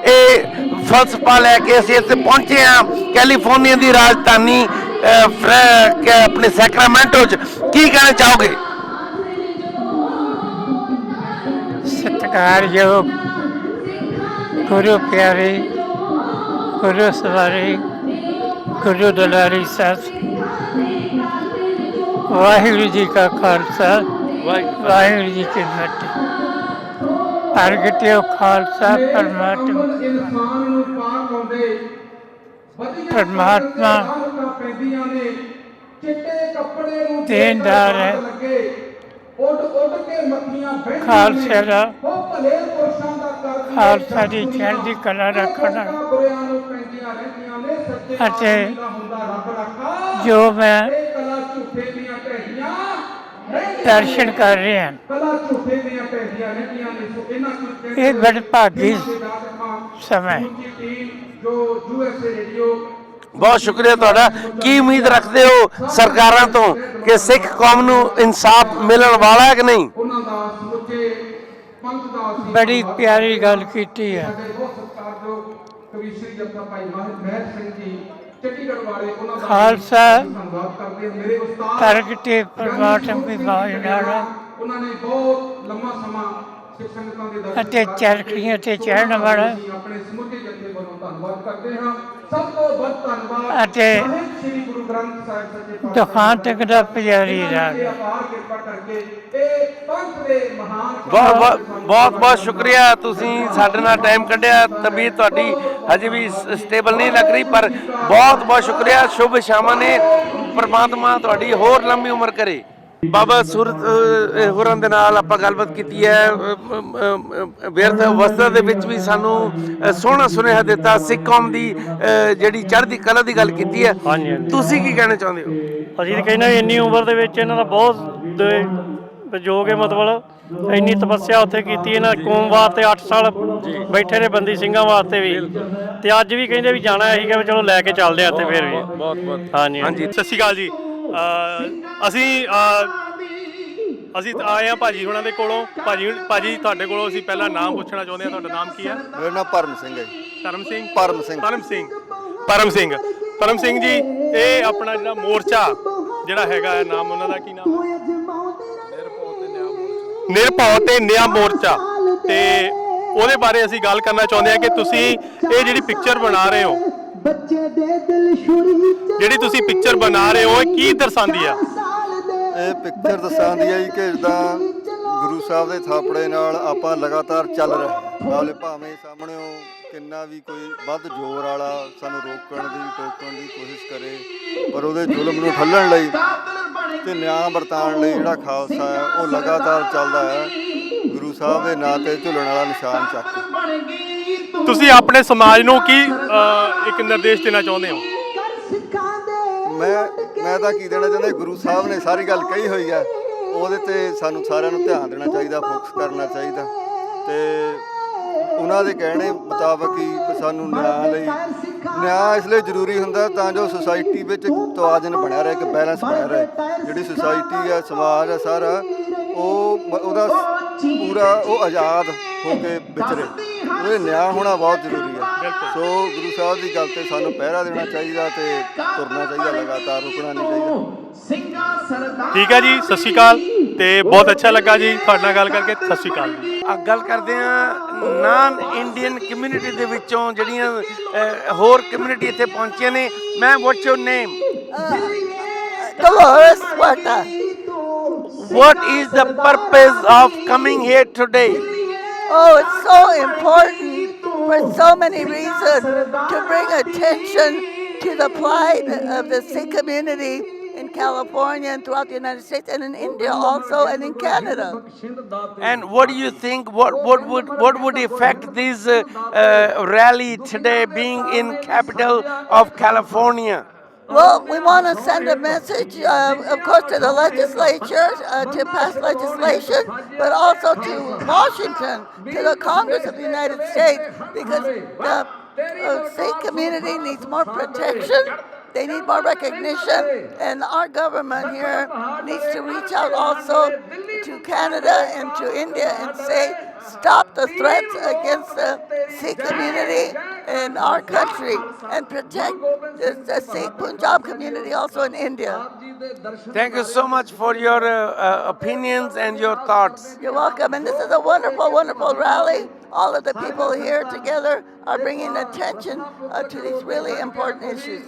ਇਹ ਫਲਸਫਾ ਲੈ ਕੇ ਅਸੀਂ ਇੱਥੇ ਪਹੁੰਚੇ ਹਾਂ ਕੈਲੀਫੋਰਨੀਆ ਦੀ ਰਾਜਧਾਨੀ ਆਪਣੇ ਸੈਕਰਾਮੈਂਟੋ 'ਚ। ਕੀ ਕਹਿਣਾ ਚਾਹੋਗੇ? ਸਤਿਕਾਰਯੋਗ ਗੁਰੂ ਪਿਆਰੇ, ਗੁਰੂ ਸਵਾਰੇ, ਗੁਰੂ ਦੁਲਾਰੀ ਸਾਹਿਬ, ਵਾਹਿਗੁਰੂ ਜੀ ਕਾ ਖਾਲਸਾ, ਵਾਹਿਗੁਰੂ ਜੀ ਕੀ ਫਤਿਹ। ਪ੍ਰਗਟਿਓ ਖਾਲਸਾ ਪਰਮਾਤਮਾ ਦੇਣਦਾਰ ਹੈ। ਖਾਲਸੇ ਦਾ, ਖਾਲਸਾ ਦੀ ਚੜ੍ਹਦੀ ਕਲਾ ਰੱਖਣਾ ਅਤੇ ਜੋ ਮੈਂ ਦਰਸ਼ਨ ਕਰ ਰਹੇ ਹਨ, ਇਹ ਬੜਾ ਭਾਗੀ ਸਮਾਂ। ਬਹੁਤ ਸ਼ੁਕਰੀਆ ਤੁਹਾਡਾ। ਕੀ ਉਮੀਦ ਰੱਖਦੇ ਹੋ ਸਰਕਾਰਾਂ ਤੋਂ ਕਿ ਸਿੱਖ ਕੌਮ ਨੂੰ ਇਨਸਾਫ ਮਿਲਣ ਵਾਲਾ ਹੈ ਕਿ ਨਹੀਂ? ਬੜੀ ਪਿਆਰੀ ਗੱਲ ਕੀਤੀ ਹੈ। ਖਾਲਸਾ ਪ੍ਰਗਟੇ ਪਰਮਾਤਮਾ ਦੀ ਬਾਣੀ ਨਾਲ ਉਹਨਾਂ ਨੇ ਬਹੁਤ ਲੰਮਾ ਸਮਾਂ ਅਤੇ ਚਰਖੀਆਂ ਤੇ ਚੜ੍ਹਨ ਵਾਲਾ ਅਤੇ ਦੁਖਾਂ ਤੱਕ ਦਾ ਪੁਜਾਰੀ ਰਾਗ। ਬਹੁਤ ਬਹੁਤ ਸ਼ੁਕਰੀਆ, ਤੁਸੀਂ ਸਾਡੇ ਨਾਲ ਟਾਈਮ ਕੱਢਿਆ। ਤਬੀਅਤ ਤੁਹਾਡੀ ਹਜੇ ਵੀ ਸਟੇਬਲ ਨਹੀਂ ਲੱਗ ਰਹੀ, ਪਰ ਬਹੁਤ ਬਹੁਤ ਸ਼ੁਕਰੀਆ। ਸ਼ੁਭ ਸ਼ਾਮਾਂ ਨੇ, ਪ੍ਰਮਾਤਮਾ ਤੁਹਾਡੀ ਹੋਰ ਲੰਮੀ ਉਮਰ ਕਰੇ। ਬਾਬਾ ਸੂਰਤ ਹੋਰਾਂ ਦੇ ਨਾਲ ਆਪਾਂ ਗੱਲਬਾਤ ਕੀਤੀ ਹੈ। ਵਿਅਰਥ ਅਵਸਥਾ ਦੇ ਵਿੱਚ ਵੀ ਸਾਨੂੰ ਸੋਹਣਾ ਸੁਨੇਹਾ ਦਿੱਤਾ, ਸਿੱਖ ਕੌਮ ਦੀ ਜਿਹੜੀ ਚੜ੍ਹਦੀ ਕਲਾ ਦੀ ਗੱਲ ਕੀਤੀ ਹੈ। ਤੁਸੀਂ ਕੀ ਕਹਿਣਾ ਚਾਹੁੰਦੇ ਹੋ? ਅਸੀਂ ਤਾਂ ਕਹਿੰਦੇ ਇੰਨੀ ਉਮਰ ਦੇ ਵਿੱਚ ਇਹਨਾਂ ਦਾ ਬਹੁਤ ਯੋਗ ਹੈ, ਮਤਲਬ ਇੰਨੀ ਤਪੱਸਿਆ ਉੱਥੇ ਕੀਤੀ ਇਹਨਾਂ ਕੌਮ ਵਾਸਤੇ। 8 ਸਾਲ ਬੈਠੇ ਨੇ ਬੰਦੀ ਸਿੰਘਾਂ ਵਾਸਤੇ ਵੀ, ਤੇ ਅੱਜ ਵੀ ਕਹਿੰਦੇ ਵੀ ਜਾਣਾ। ਅਸੀਂ ਕਹਿੰਦੇ ਚਲੋ ਲੈ ਕੇ ਚੱਲਦੇ ਆ ਇੱਥੇ ਫਿਰ ਵੀ। ਬਹੁਤ ਹਾਂਜੀ ਹਾਂਜੀ। ਸਤਿ ਸ਼੍ਰੀ ਅਕਾਲ ਜੀ। ਅਸੀਂ ਆਏ ਆ ਭਾਜੀ ਹੁਣਾਂ ਦੇ ਕੋਲੋਂ। ਭਾਜੀ ਤੁਹਾਡੇ ਕੋਲੋਂ ਅਸੀਂ ਪਹਿਲਾਂ ਨਾਮ ਪੁੱਛਣਾ ਚਾਹੁੰਦੇ ਹਾਂ। ਤੁਹਾਡਾ ਨਾਮ ਕੀ ਹੈ? ਮੇਰਾ ਨਾਮ ਪਰਮ ਸਿੰਘ ਹੈ ਜੀ। ਪਰਮ ਸਿੰਘ ਜੀ, ਇਹ ਆਪਣਾ ਜਿਹੜਾ ਮੋਰਚਾ ਜਿਹੜਾ ਹੈਗਾ, ਨਾਮ ਉਹਨਾਂ ਦਾ ਕੀ ਨਾਮ? ਨਿਰਭਉ ਤੇ ਨਿਆਂ ਮੋਰਚਾ। ਤੇ ਉਹਦੇ ਬਾਰੇ ਅਸੀਂ ਗੱਲ ਕਰਨਾ ਚਾਹੁੰਦੇ ਹਾਂ ਕਿ ਤੁਸੀਂ ਇਹ ਜਿਹੜੀ ਪਿਕਚਰ ਬਣਾ ਰਹੇ ਹੋ, ਇਹ ਕੀ ਦਰਸਾਉਂਦੀ ਆ? ਇਹ ਪਿਕਚਰ ਦਰਸਾਉਂਦੀ ਹੈ ਜੀ ਕਿ ਜਿੱਦਾਂ ਗੁਰੂ ਸਾਹਿਬ ਦੇ ਥਾਪੜੇ ਨਾਲ ਆਪਾਂ ਲਗਾਤਾਰ ਚੱਲ ਰਹੇ ਨਾਲੇ, ਭਾਵੇਂ ਸਾਹਮਣੇੋਂ ਕਿੰਨਾ ਵੀ ਕੋਈ ਵੱਧ ਜ਼ੋਰ ਵਾਲਾ ਸਾਨੂੰ ਰੋਕਣ ਦੀ ਟੋਕਣ ਦੀ ਕੋਸ਼ਿਸ਼ ਕਰੇ, ਪਰ ਉਹਦੇ ਜ਼ੁਲਮ ਨੂੰ ਠੱਲਣ ਲਈ ਤੇ ਨਿਆਂ ਵਰਤਾਉਣ ਲਈ ਜਿਹੜਾ ਖਾਲਸਾ ਹੈ ਉਹ ਲਗਾਤਾਰ ਚੱਲਦਾ ਹੈ, ਗੁਰੂ ਸਾਹਿਬ ਦੇ ਨਾਂ ਤੇ ਝੁੱਲਣ ਵਾਲਾ ਨਿਸ਼ਾਨ ਚੱਕ ਕੇ। ਤੁਸੀਂ ਆਪਣੇ ਸਮਾਜ ਨੂੰ ਕੀ ਇੱਕ ਨਿਰਦੇਸ਼ ਦੇਣਾ ਚਾਹੁੰਦੇ ਹੋ? ਮੈਂ ਤਾਂ ਕੀ ਦੇਣਾ ਚਾਹੁੰਦਾ, ਗੁਰੂ ਸਾਹਿਬ ਨੇ ਸਾਰੀ ਗੱਲ ਕਹੀ ਹੋਈ ਹੈ, ਉਹਦੇ ਤੇ ਸਾਨੂੰ ਸਾਰਿਆਂ ਨੂੰ ਧਿਆਨ ਦੇਣਾ ਚਾਹੀਦਾ, ਫੋਕਸ ਕਰਨਾ ਚਾਹੀਦਾ। ਤੇ ਉਹਨਾਂ ਦੇ ਕਹਿਣੇ ਮੁਤਾਬਕ ਹੀ ਸਾਨੂੰ ਨਿਆਂ ਇਸ ਲਈ ਜ਼ਰੂਰੀ ਹੁੰਦਾ ਤਾਂ ਜੋ ਸੁਸਾਇਟੀ ਵਿੱਚ ਤਵਾਜ਼ਨ ਬਣਿਆ ਰਹੇ, ਇੱਕ ਬੈਲੈਂਸ ਬਣਿਆ ਰਹੇ। ਜਿਹੜੀ ਸੁਸਾਇਟੀ ਹੈ, ਸਮਾਜ ਹੈ ਸਾਰਾ, ਉਹਦਾ ਪੂਰਾ ਉਹ ਆਜ਼ਾਦ ਹੋ ਕੇ ਵਿਚਰੇ। ਉਹਦੇ ਨਿਆਂ ਹੋਣਾ ਬਹੁਤ ਜ਼ਰੂਰੀ ਹੈ। ਸੋ ਗੁਰੂ ਸਾਹਿਬ ਦੀ ਗੱਲ ਤੇ ਸਾਨੂੰ ਪਹਿਰਾ ਦੇਣਾ ਚਾਹੀਦਾ ਤੇ ਤੁਰਨਾ ਚਾਹੀਦਾ, ਲਗਾਤਾਰ ਰੁਕਣਾ ਨਹੀਂ ਚਾਹੀਦਾ। ਠੀਕ ਹੈ ਜੀ, ਸਤਿ ਸ਼੍ਰੀ ਅਕਾਲ। ਤੇ ਬਹੁਤ ਅੱਛਾ ਲੱਗਾ ਜੀ ਤੁਹਾਡੇ ਨਾਲ ਗੱਲ ਕਰਕੇ। ਸਤਿ ਸ਼੍ਰੀ ਅਕਾਲ ਜੀ। ਗੱਲ ਕਰਦੇ ਹਾਂ ਨਾਨ ਇੰਡੀਅਨ ਕਮਿਊਨਿਟੀ ਦੇ ਵਿੱਚੋਂ ਜਿਹੜੀਆਂ ਹੋਰ ਕਮਿਊਨਿਟੀ ਇੱਥੇ ਪਹੁੰਚੀਆਂ ਨੇ। Ma'am, what's your name? What is the purpose of coming here today? Oh, it's so important for so many reasons to bring attention to the plight of the Sikh community in California and throughout the United States and in India also and in Canada. And what do you think? What would affect this rally today, being in capital of California? Well, we want to send a message, of course, to the legislature to pass legislation, but also to Washington, to the Congress of the United States, because the Sikh community needs more protection. They need more recognition, and our government here needs to reach out also to Canada and to India and say, stop the threats against the Sikh community in our country and protect the Sikh Punjab community also in India. Thank you so much for your opinions and your thoughts. You're welcome, and this is a wonderful, wonderful rally. All of the people here together are bringing attention to these really important issues.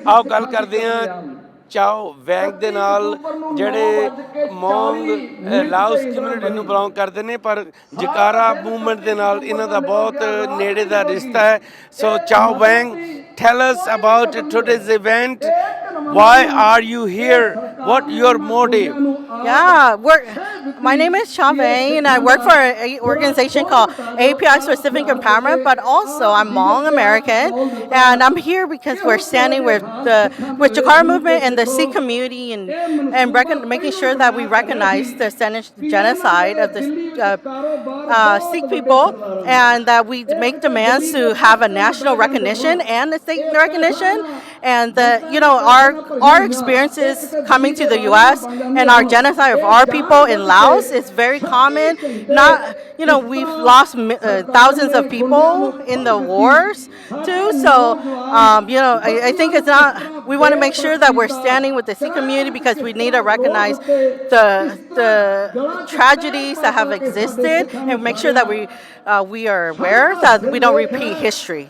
ਆਓ ਗੱਲ ਕਰਦੇ ਹਾਂ ਚਾਓ ਵੈਂਗ ਦੇ ਨਾਲ, ਜਿਹੜੇ ਮੌਂਗ Laos community ਨੂੰ belong ਕਰਦੇ ਨੇ, ਪਰ ਜਕਾਰਾ ਮੂਵਮੈਂਟ ਦੇ ਨਾਲ ਇਹਨਾਂ ਦਾ ਬਹੁਤ ਨੇੜੇ ਦਾ ਰਿਸ਼ਤਾ ਹੈ। ਸੋ ਚਾਓ ਵੈਂਗ, tell us about today's event. Why are you here? What your motive? Yeah, my name is Cha Wang, and I work for an organization called API Specific Empowerment, but also I'm Hmong American, and I'm here because we're standing with Jakarta movement and the Sikh community, and making sure that we recognize the genocide of the Sikh people, and that we make demands to have a national recognition and a state recognition, and our experiences coming coming to the U.S. and our genocide of our people in Laos is very common. Not, we've lost thousands of people in the wars too. So, I think it's not. We want to make sure that we're standing with the Sikh community because we need to recognize the tragedies that have existed and make sure that we are aware that we don't repeat history.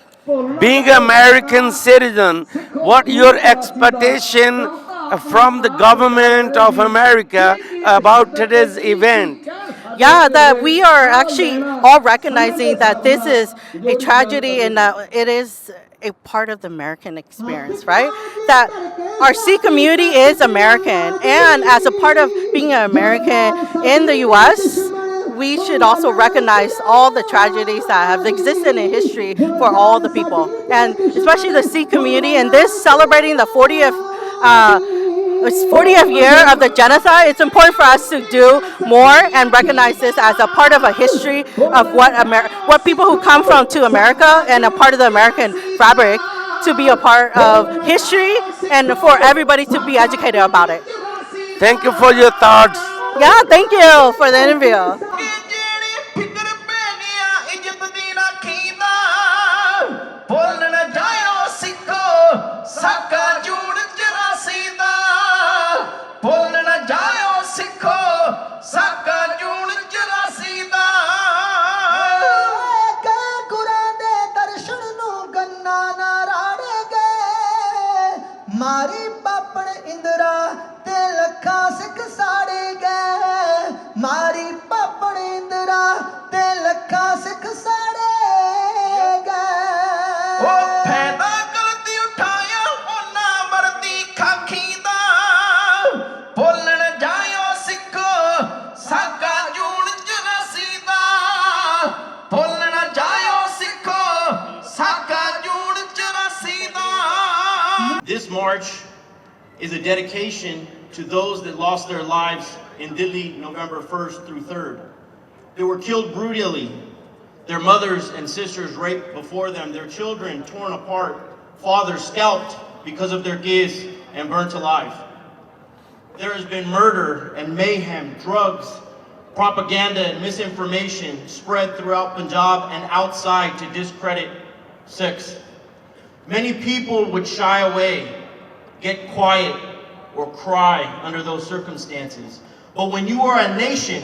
Being an American citizen, what your expectation from the government of America about today's event? Yeah, that we are actually all recognizing that this is a tragedy and that it is a part of the American experience, right? That our Sikh community is American, and as a part of being an American in the U.S., we should also recognize all the tragedies that have existed in history for all the people, and especially the Sikh community. And this celebrating the 40th year of the genocide, it's important for us to do more and recognize this as a part of a history of what people who come from to America and a part of the American fabric to be a part of history and for everybody to be educated about it. Thank you for your thoughts. Yeah, thank you for the interview. मारी पापड़ इंदिरा ते लखा सिख साड़े गए मारी पापड़ इंदिरा ते लखा सिख साड़े गए ओ फैदा गलती उठाया ओना मरदी खाखी दा बोलन जायो सिखो साका जून जरासी दा बोलन जायो सिखो साका जून जरासी दा. This march is a dedication to those that lost their lives in Delhi November 1st through 3rd. They were killed brutally, their mothers and sisters raped before them, their children torn apart, fathers scalped because of their gays and burnt alive. There has been murder and mayhem, drugs, propaganda and misinformation spread throughout Punjab and outside to discredit Sikhs. Many people would shy away, get quiet, or cry under those circumstances. But when you are a nation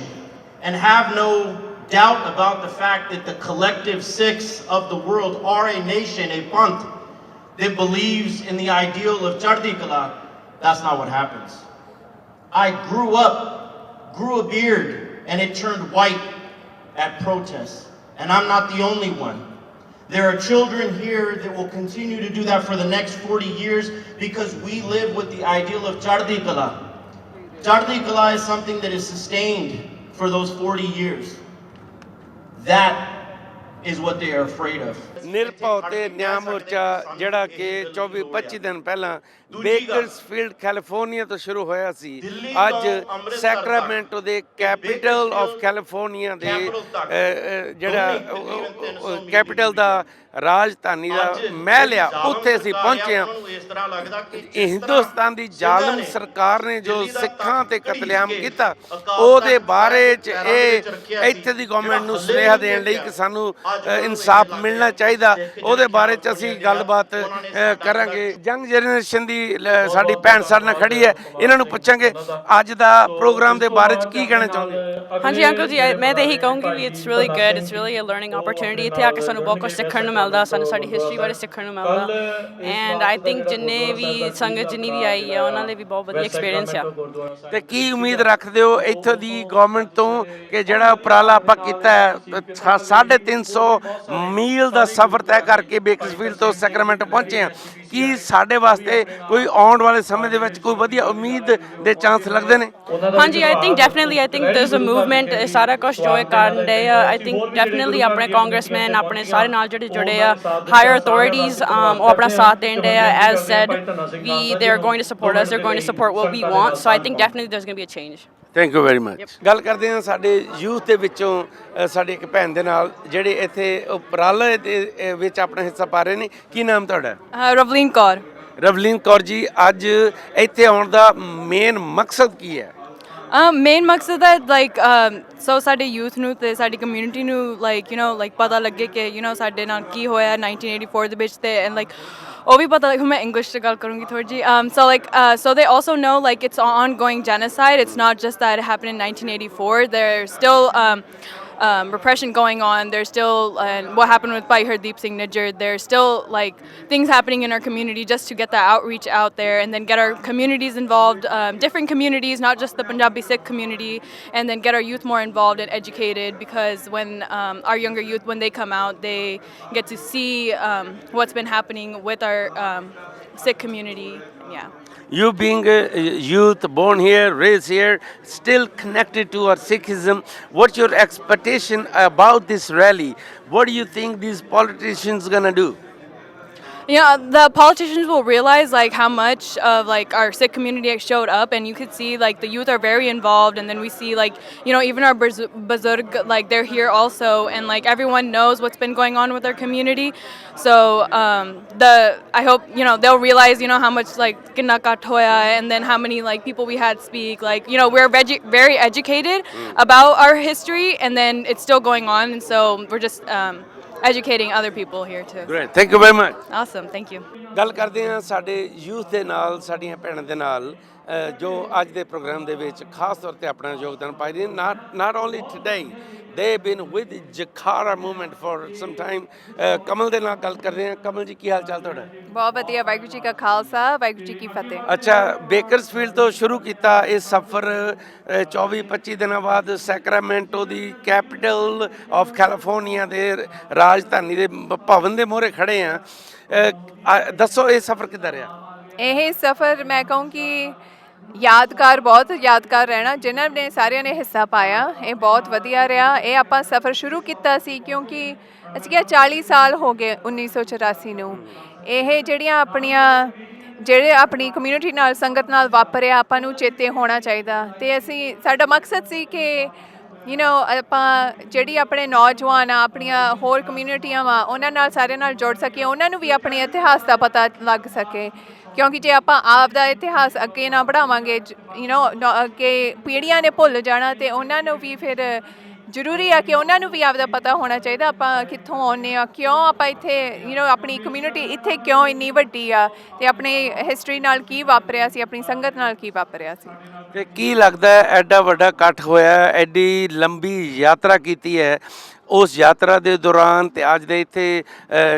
and have no doubt about the fact that the collective Sikhs of the world are a nation, a panth, that believes in the ideal of Chardi Kala, that's not what happens. I grew a beard, and it turned white at protests. And I'm not the only one. There are children here that will continue to do that for the next 40 years because we live with the ideal of Chardi Kala. Chardi Kala is something that is sustained for those 40 years. That is what they are afraid of. ਨਿਰਭਉ ਤੇ ਨਿਆਂ ਮੋਰਚਾ ਜਿਹੜਾ ਕਿ 24-25 ਦਿਨ ਪਹਿਲਾਂ Bakersfield California ਤੋਂ ਸ਼ੁਰੂ ਹੋਇਆ ਸੀ, ਅੱਜ ਸੈਕਰਾਮੈਂਟੋ ਦੇ ਕੈਪੀਟਲ ਆਫ ਕੈਲੀਫੋਰਨੀਆ ਦੇ ਜਿਹੜਾ ਕੈਪੀਟਲ ਦਾ ਰਾਜਧਾਨੀ ਦਾ ਮਹਿਲ ਆ, ਉੱਥੇ ਅਸੀਂ ਪਹੁੰਚੇ ਹਾਂ। ਹਿੰਦੁਸਤਾਨ ਦੀ ਜ਼ਾਲਮ ਸਰਕਾਰ ਨੇ ਜੋ ਸਿੱਖਾਂ ਤੇ ਕਤਲੇਆਮ ਕੀਤਾ, ਉਹਦੇ ਬਾਰੇ 'ਚ ਇਹ ਇੱਥੇ ਦੀ ਗਵਰਨਮੈਂਟ ਨੂੰ ਸੁਨੇਹਾ ਦੇਣ ਲਈ ਕਿ ਸਾਨੂੰ ਇਨਸਾਫ ਮਿਲਣਾ ਚਾਹੀਦਾ, ਉਹਦੇ ਬਾਰੇ 'ਚ ਅਸੀਂ ਗੱਲਬਾਤ ਕਰਾਂਗੇ। ਯੰਗ ਜਨਰੇਸ਼ਨ ਦੀ ਸਾਡੀ ਭੈਣ ਸਾਡੇ ਨਾਲ ਖੜੀ ਹੈ, ਇਹਨਾਂ ਨੂੰ ਪੁੱਛਾਂਗੇ ਅੱਜ ਦਾ ਪ੍ਰੋਗਰਾਮ ਦੇ ਬਾਰੇ 'ਚ ਕੀ ਕਹਿਣਾ ਚਾਹੁੰਦੇ। ਹਾਂਜੀ ਅੰਕਲ ਜੀ, ਮੈਂ ਤਾਂ ਇਹੀ ਕਹੂੰਗੀ ਵੀ it's really good, it's really a learning opportunity. ਇੱਥੇ ਆ ਕੇ ਸਾਨੂੰ ਬਹੁਤ ਕੁਝ ਸਿੱਖਣ ਨੂੰ ਮਿਲਦਾ, ਸਾਨੂੰ ਸਾਡੀ ਹਿਸਟਰੀ ਬਾਰੇ ਸਿੱਖਣ ਨੂੰ ਮਿਲਦਾ, ਐਂਡ ਆਈ ਥਿੰਕ ਜਿੰਨੇ ਵੀ ਸੰਗਤ ਜਿੰਨੀ ਵੀ ਆਈ ਆ ਉਹਨਾਂ ਲਈ ਵੀ ਬਹੁਤ ਵਧੀਆ ਐਕਸਪੀਰੀਅੰਸ ਆ। ਤੇ ਕੀ ਉਮੀਦ ਰੱਖਦੇ ਹੋ ਇੱਥੋਂ ਦੀ ਗਵਰਨਮੈਂਟ ਤੋਂ ਕਿ ਜਿਹੜਾ ਉਪਰਾਲਾ ਆਪਾਂ ਕੀਤਾ ਹੈ 350 ਮੀਲ ਦਾ ਸਫ਼ਰ ਤੈਅ ਕਰਕੇ ਬੇਕਰਸਫੀਲਡ ਤੋਂ ਸੈਕਰਾਮੈਂਟੋ ਪਹੁੰਚੇ ਹਾਂ, ਕੀ ਸਾਡੇ ਵਾਸਤੇ ਕੋਈ ਆਉਣ ਵਾਲੇ ਸਮੇਂ ਦੇ ਵਿੱਚ ਕੋਈ ਵਧੀਆ ਉਮੀਦ ਦੇ ਚਾਂਸ ਲੱਗਦੇ ਨੇ? ਹਾਂਜੀ, I think definitely, I think there is a movement, ਸਾਰਾ ਕੁਝ ਜੋ ਇਹ ਕਰਨ ਦੇ ਆ, ਆਈ ਥਿੰਕ ਡੈਫੀਨਿਟਲੀ ਆਪਣੇ ਕਾਂਗਰਸਮੈਨ ਆਪਣੇ ਸਾਰੇ ਨਾਲ ਜਿਹੜੇ ਜੁੜੇ ਆ, ਹਾਇਰ ਅਥਾਰਟੀਜ਼ ਉਹ ਆਪਣਾ ਸਾਥ ਦੇਣ ਦੇ ਆ। As said we they are going to support us, they are going to support what we want, so I think definitely there is going to be a change. Thank you very much. ਗੱਲ ਕਰਦੇ ਹਾਂ ਸਾਡੇ youth ਦੇ ਵਿੱਚੋਂ ਸਾਡੀ ਇੱਕ ਭੈਣ ਦੇ ਨਾਲ ਜਿਹੜੇ ਇੱਥੇ ਉਪਰਾਲੇ ਦੇ ਵਿੱਚ ਆਪਣਾ ਹਿੱਸਾ ਪਾ ਰਹੇ ਨੇ। ਕੀ ਨਾਮ ਤੁਹਾਡਾ? ਰਵਲੀਨ ਕੌਰ। ਰਵਲੀਨ ਕੌਰ ਜੀ ਅੱਜ ਇੱਥੇ ਆਉਣ ਦਾ ਮੇਨ ਮਕਸਦ ਕੀ ਹੈ? ਮੇਨ ਮਕਸਦ ਹੈ ਲਾਈਕ ਸੋ ਸਾਡੇ ਯੂਥ ਨੂੰ ਤੇ ਸਾਡੀ ਕਮਿਊਨਿਟੀ ਨੂੰ ਲਾਈਕ ਪਤਾ ਲੱਗੇ ਕਿ ਸਾਡੇ ਨਾਲ ਕੀ ਹੋਇਆ 1984 ਦੇ ਵਿੱਚ ਤੇ ਐਂਡ ਲਾਈਕ ਉਹ ਵੀ ਪਤਾ ਮੈਂ ਇੰਗਲਿਸ਼ 'ਚ ਗੱਲ ਕਰੂੰਗੀ ਥੋੜ੍ਹੀ ਜਿਹੀ so they also know like it's an ongoing genocide. It's not just that it happened in 1984. There's still repression going on. There's still what happened with Bhai Hardeep Singh Nijjar. There's still like things happening in our community just to get that outreach out there and then get our communities involved, different communities, not just the Punjabi Sikh community, and then get our youth more involved and educated because when our younger youth, when they come out, they get to see what's been happening with our Sikh community. Yeah. You being a youth born here, raised here, still connected to our Sikhism, what's your expectation about this rally? What do you think these politicians gonna do? Yeah, the politicians will realize like how much of like our Sikh community showed up, and you could see like the youth are very involved, and then we see like even our Bazurg, like they're here also, and like everyone knows what's been going on with our community. So I hope they'll realize how much like kinna kat hoya, and then how many like people we had speak. Like we're very educated about our history, and then it's still going on, and so we're just educating other people here too. Great, thank you very much. Awesome, thank you. ਗੱਲ ਕਰਦੇ ਹਾਂ ਸਾਡੇ youth ਦੇ ਨਾਲ, ਸਾਡੀਆਂ ਭੈਣਾਂ ਦੇ ਨਾਲ ਜੋ ਅੱਜ ਦੇ ਪ੍ਰੋਗਰਾਮ ਦੇ ਵਿੱਚ ਖਾਸ ਤੌਰ ਤੇ ਆਪਣਾ ਯੋਗਦਾਨ ਪਾਈ ਰਹੇ not only today, they've been with Jakhara movement for some time. ਕਮਲ ਦੇ ਨਾਲ ਗੱਲ ਕਰ ਰਹੇ ਹਾਂ। ਕਮਲ ਜੀ ਕੀ ਹਾਲ ਚਾਲ ਤੁਹਾਡਾ? ਬਹੁਤ ਵਧੀਆ, ਵਾਹਿਗੁਰੂ ਜੀ ਕਾ ਖਾਲਸਾ, ਵਾਹਿਗੁਰੂ ਜੀ ਕੀ ਫਤਿਹ। ਅੱਛਾ, ਬੇਕਰਸਫੀਲਡ ਤੋਂ ਸ਼ੁਰੂ ਕੀਤਾ ਇਹ ਸਫ਼ਰ 24-25 ਦਿਨਾਂ ਬਾਅਦ Sacramento the capital of California ਦੇ ਰਾਜਧਾਨੀ ਦੇ ਭਵਨ ਦੇ ਮੂਹਰੇ ਖੜੇ ਆ। ਦੱਸੋ ਇਹ ਸਫ਼ਰ ਕਿੱਦਾਂ ਰਿਹਾ? ਇਹ ਸਫ਼ਰ ਮੈਂ ਕਹੂੰ ਕਿ ਯਾਦਗਾਰ, ਬਹੁਤ ਯਾਦਗਾਰ ਰਹਿਣਾ। ਜਿਨ੍ਹਾਂ ਨੇ ਸਾਰਿਆਂ ਨੇ ਹਿੱਸਾ ਪਾਇਆ, ਇਹ ਬਹੁਤ ਵਧੀਆ ਰਿਹਾ। ਇਹ ਆਪਾਂ ਸਫ਼ਰ ਸ਼ੁਰੂ ਕੀਤਾ ਸੀ ਕਿਉਂਕਿ ਅਸੀਂ ਕਿਹਾ 40 ਸਾਲ ਹੋ ਗਏ 1984 ਨੂੰ। ਇਹ ਜਿਹੜੀਆਂ ਜਿਹੜੇ ਆਪਣੀ ਕਮਿਊਨਿਟੀ ਨਾਲ, ਸੰਗਤ ਨਾਲ ਵਾਪਰਿਆ, ਆਪਾਂ ਨੂੰ ਚੇਤੇ ਹੋਣਾ ਚਾਹੀਦਾ। ਅਤੇ ਸਾਡਾ ਮਕਸਦ ਸੀ ਕਿ ਆਪਾਂ ਜਿਹੜੀ ਆਪਣੇ ਨੌਜਵਾਨ ਆ, ਆਪਣੀਆਂ ਹੋਰ ਕਮਿਊਨਿਟੀਆਂ ਵਾ, ਉਹਨਾਂ ਨਾਲ ਸਾਰਿਆਂ ਨਾਲ ਜੁੜ ਸਕੀਏ, ਉਹਨਾਂ ਨੂੰ ਵੀ ਆਪਣੇ ਇਤਿਹਾਸ ਦਾ ਪਤਾ ਲੱਗ ਸਕੇ। ਕਿਉਂਕਿ ਜੇ ਆਪਾਂ ਆਪ ਦਾ ਇਤਿਹਾਸ ਅੱਗੇ ਨਾ ਵਧਾਵਾਂਗੇ, ਅੱਗੇ ਪੀੜ੍ਹੀਆਂ ਨੇ ਭੁੱਲ ਜਾਣਾ, ਅਤੇ ਉਹਨਾਂ ਨੂੰ ਵੀ ਫਿਰ ਜ਼ਰੂਰੀ ਆ ਕਿ ਉਹਨਾਂ ਨੂੰ ਵੀ ਆਪਦਾ ਪਤਾ ਹੋਣਾ ਚਾਹੀਦਾ ਆਪਾਂ ਕਿੱਥੋਂ ਆਉਂਦੇ ਹਾਂ, ਕਿਉਂ ਆਪਾਂ ਇੱਥੇ ਆਪਣੀ ਕਮਿਊਨਿਟੀ ਇੱਥੇ ਕਿਉਂ ਇੰਨੀ ਵੱਡੀ ਆ, ਅਤੇ ਆਪਣੀ ਹਿਸਟਰੀ ਨਾਲ ਕੀ ਵਾਪਰਿਆ ਸੀ, ਆਪਣੀ ਸੰਗਤ ਨਾਲ ਕੀ ਵਾਪਰਿਆ ਸੀ। ਤੇ ਕੀ ਲੱਗਦਾ ਐਡਾ ਵੱਡਾ ਇਕੱਠ ਹੋਇਆ, ਐਡੀ ਲੰਬੀ ਯਾਤਰਾ ਕੀਤੀ ਹੈ, ਉਸ ਯਾਤਰਾ ਦੇ ਦੌਰਾਨ ਤੇ ਅੱਜ ਦੇ ਇੱਥੇ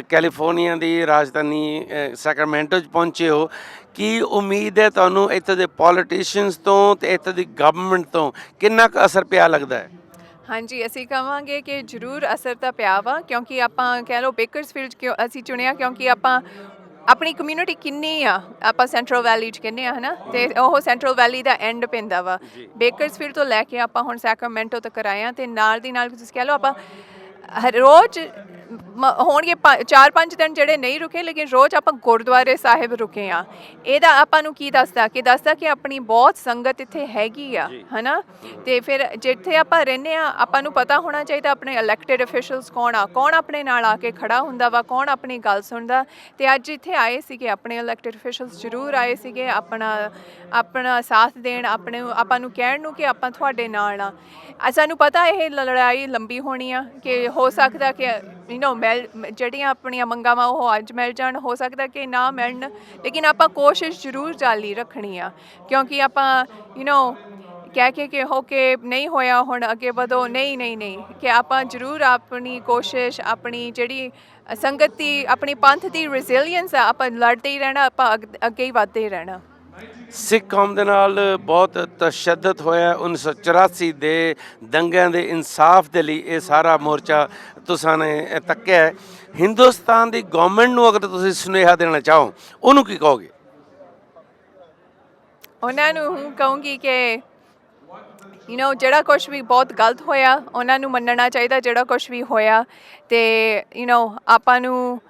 ਕੈਲੀਫੋਰਨੀਆ ਦੀ ਰਾਜਧਾਨੀ ਸੈਕਰਾਮੈਂਟੋ 'ਚ ਪਹੁੰਚੇ ਹੋ, ਕੀ ਉਮੀਦ ਹੈ ਤੁਹਾਨੂੰ ਇੱਥੇ ਦੇ ਪੋਲੀਟੀਸ਼ੀਅਨਸ ਤੋਂ ਅਤੇ ਇੱਥੇ ਦੀ ਗਵਰਨਮੈਂਟ ਤੋਂ ਕਿੰਨਾ ਕੁ ਅਸਰ ਪਿਆ ਲੱਗਦਾ ਹੈ? ਹਾਂਜੀ, ਅਸੀਂ ਕਹਾਂਗੇ ਕਿ ਜ਼ਰੂਰ ਅਸਰ ਤਾਂ ਪਿਆ ਵਾ, ਕਿਉਂਕਿ ਆਪਾਂ ਕਹਿ ਲਓ ਬੇਕਰਸਫੀਲਡ ਕਿਉਂ ਅਸੀਂ ਚੁਣਿਆ, ਕਿਉਂਕਿ ਆਪਾਂ ਆਪਣੀ ਕਮਿਊਨਿਟੀ ਕਿੰਨੀ ਆ, ਆਪਾਂ ਸੈਂਟਰਲ ਵੈਲੀ 'ਚ ਕਹਿੰਦੇ ਆ ਹੈ ਨਾ, ਅਤੇ ਉਹ ਸੈਂਟਰਲ ਵੈਲੀ ਦਾ ਐਂਡ ਪੈਂਦਾ ਵਾ। ਬੇਕਰਸਫੀਲਡ ਤੋਂ ਲੈ ਕੇ ਆਪਾਂ ਹੁਣ ਸੈਕਰਾਮੈਂਟੋ ਤੱਕ ਆਏ ਹਾਂ, ਅਤੇ ਨਾਲ ਦੀ ਨਾਲ ਤੁਸੀਂ ਕਹਿ ਲਓ ਆਪਾਂ ਰੋਜ਼ ਹੋਣਗੇ 4-5 ਦਿਨ ਜਿਹੜੇ ਨਹੀਂ ਰੁਕੇ, ਲੇਕਿਨ ਰੋਜ਼ ਆਪਾਂ ਗੁਰਦੁਆਰੇ ਸਾਹਿਬ ਰੁਕੇ ਹਾਂ। ਇਹਦਾ ਆਪਾਂ ਨੂੰ ਕੀ ਦੱਸਦਾ ਕਿ ਆਪਣੀ ਬਹੁਤ ਸੰਗਤ ਇੱਥੇ ਹੈਗੀ ਆ, ਹੈ ਨਾ। ਅਤੇ ਫਿਰ ਜਿੱਥੇ ਆਪਾਂ ਰਹਿੰਦੇ ਹਾਂ, ਆਪਾਂ ਨੂੰ ਪਤਾ ਹੋਣਾ ਚਾਹੀਦਾ ਆਪਣੇ ਇਲੈਕਟਿਡ ਅਫੀਸ਼ੀਅਲਸ ਕੌਣ ਆ, ਕੌਣ ਆਪਣੇ ਨਾਲ ਆ ਕੇ ਖੜ੍ਹਾ ਹੁੰਦਾ ਵਾ, ਕੌਣ ਆਪਣੀ ਗੱਲ ਸੁਣਦਾ। ਅਤੇ ਅੱਜ ਇੱਥੇ ਆਏ ਸੀਗੇ ਆਪਣੇ ਇਲੈਕਟਿਡ ਅਫੀਸ਼ੀਅਲਸ, ਜ਼ਰੂਰ ਆਏ ਸੀਗੇ ਆਪਣਾ ਸਾਥ ਦੇਣ, ਆਪਾਂ ਨੂੰ ਕਹਿਣ ਨੂੰ ਕਿ ਆਪਾਂ ਤੁਹਾਡੇ ਨਾਲ ਆ। ਸਾਨੂੰ ਪਤਾ ਇਹ ਲੜਾਈ ਲੰਬੀ ਹੋਣੀ ਆ, ਕਿ ਹੋ ਸਕਦਾ ਕਿ ਜਿਹੜੀਆਂ ਆਪਣੀਆਂ ਮੰਗਾਂ ਵਾ ਉਹ ਅੱਜ ਮਿਲ ਜਾਣ, ਹੋ ਸਕਦਾ ਕਿ ਨਾ ਮਿਲਣ, ਲੇਕਿਨ ਆਪਾਂ ਕੋਸ਼ਿਸ਼ ਜ਼ਰੂਰ ਜਾਰੀ ਰੱਖਣੀ ਆ। ਕਿਉਂਕਿ ਆਪਾਂ ਕਹਿ ਕੇ ਕਿ ਹੋ ਕੇ ਨਹੀਂ ਹੋਇਆ ਹੁਣ ਅੱਗੇ ਵਧੋ, ਨਹੀਂ, ਕਿ ਆਪਾਂ ਜ਼ਰੂਰ ਆਪਣੀ ਕੋਸ਼ਿਸ਼, ਆਪਣੀ ਜਿਹੜੀ ਸੰਗਤ ਦੀ, ਆਪਣੀ ਪੰਥ ਦੀ ਰੈਜ਼ੀਲੀਅੰਸ ਆ, ਆਪਾਂ ਲੜਦੇ ਹੀ ਰਹਿਣਾ, ਆਪਾਂ ਅੱਗੇ ਹੀ ਵੱਧਦੇ ਹੀ ਰਹਿਣਾ। ਸਿੱਖ ਕੌਮ ਦੇ ਨਾਲ ਬਹੁਤ ਤਸ਼ੱਦਦ ਹੋਇਆ 1984 ਦੇ ਦੰਗਿਆਂ ਦੇ ਇਨਸਾਫ ਦੇ ਲਈ ਇਹ ਸਾਰਾ ਮੋਰਚਾ ਤੁਸਾਂ ਨੇ ਤੱਕਿਆ। ਹਿੰਦੁਸਤਾਨ ਦੀ ਗੌਰਮੈਂਟ ਨੂੰ ਅਗਰ ਤੁਸੀਂ ਸੁਨੇਹਾ ਦੇਣਾ ਚਾਹੋ, ਉਹਨੂੰ ਕੀ ਕਹੋਗੇ? ਉਹਨਾਂ ਨੂੰ ਕਹੂੰਗੀ ਕਿ ਜਿਹੜਾ ਕੁਛ ਵੀ ਬਹੁਤ ਗਲਤ ਹੋਇਆ, ਉਹਨਾਂ ਨੂੰ ਮੰਨਣਾ ਚਾਹੀਦਾ ਜਿਹੜਾ ਕੁਛ ਵੀ ਹੋਇਆ, ਅਤੇ ਆਪਾਂ ਨੂੰ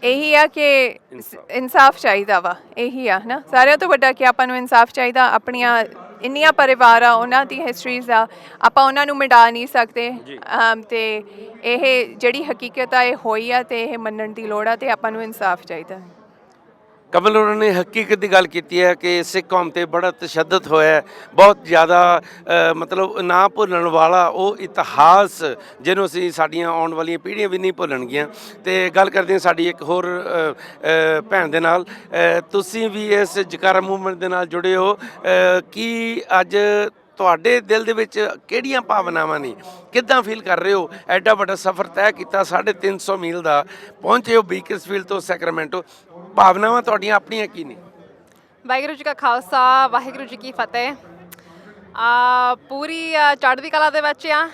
ਇਹੀ ਆ ਕਿ ਇਨਸਾਫ ਚਾਹੀਦਾ ਵਾ। ਇਹੀ ਆ ਨਾ ਸਾਰਿਆਂ ਤੋਂ ਵੱਡਾ, ਕਿ ਆਪਾਂ ਨੂੰ ਇਨਸਾਫ ਚਾਹੀਦਾ। ਆਪਣੀਆਂ ਇੰਨੀਆਂ ਪਰਿਵਾਰ ਆ, ਉਹਨਾਂ ਦੀ ਹਿਸਟਰੀਜ਼ ਆ, ਆਪਾਂ ਉਹਨਾਂ ਨੂੰ ਮਿਟਾ ਨਹੀਂ ਸਕਦੇ। ਅਤੇ ਇਹ ਜਿਹੜੀ ਹਕੀਕਤ ਆ ਇਹ ਹੋਈ ਆ, ਅਤੇ ਇਹ ਮੰਨਣ ਦੀ ਲੋੜ ਆ, ਅਤੇ ਆਪਾਂ ਨੂੰ ਇਨਸਾਫ ਚਾਹੀਦਾ। ਕਮਲ ਉਹਨਾਂ ਨੇ ਹਕੀਕਤ ਦੀ ਗੱਲ ਕੀਤੀ ਹੈ ਕਿ ਸਿੱਖ ਕੌਮ 'ਤੇ ਬੜਾ ਤਸ਼ੱਦਦ ਹੋਇਆ ਹੈ, ਬਹੁਤ ਜ਼ਿਆਦਾ ਮਤਲਬ ਨਾ ਭੁੱਲਣ ਵਾਲਾ ਉਹ ਇਤਿਹਾਸ ਜਿਹਨੂੰ ਅਸੀਂ ਸਾਡੀਆਂ ਆਉਣ ਵਾਲੀਆਂ ਪੀੜ੍ਹੀਆਂ ਵੀ ਨਹੀਂ ਭੁੱਲਣਗੀਆਂ। ਤੇ ਗੱਲ ਕਰਦੇ ਹਾਂ ਸਾਡੀ ਇੱਕ ਹੋਰ ਭੈਣ ਦੇ ਨਾਲ। ਤੁਸੀਂ ਵੀ ਇਸ ਜਕਾਰਾ ਮੂਵਮੈਂਟ ਦੇ ਨਾਲ ਜੁੜੇ ਹੋ, ਕੀ ਅੱਜ ਤੁਹਾਡੇ ਦਿਲ ਦੇ ਵਿੱਚ ਕਿਹੜੀਆਂ ਭਾਵਨਾਵਾਂ ਨੇ, ਕਿੱਦਾਂ ਫੀਲ ਕਰ ਰਹੇ ਹੋ? ਐਡਾ ਵੱਡਾ ਸਫ਼ਰ ਤੈਅ ਕੀਤਾ 350 ਮੀਲ ਦਾ, ਪਹੁੰਚੇ ਹੋ ਬੇਕਰਸਫੀਲਡ ਤੋਂ ਸੈਕਰਾਮੈਂਟੋ, ਭਾਵਨਾਵਾਂ ਤੁਹਾਡੀਆਂ ਆਪਣੀਆਂ ਕੀ ਨੇ? ਵਾਹਿਗੁਰੂ ਜੀ ਕਾ ਖਾਲਸਾ, ਵਾਹਿਗੁਰੂ ਜੀ ਕੀ ਫਤਿਹ। ਪੂਰੀ ਚੜ੍ਹਦੀ ਕਲਾ ਦੇ ਵਿੱਚ ਆ,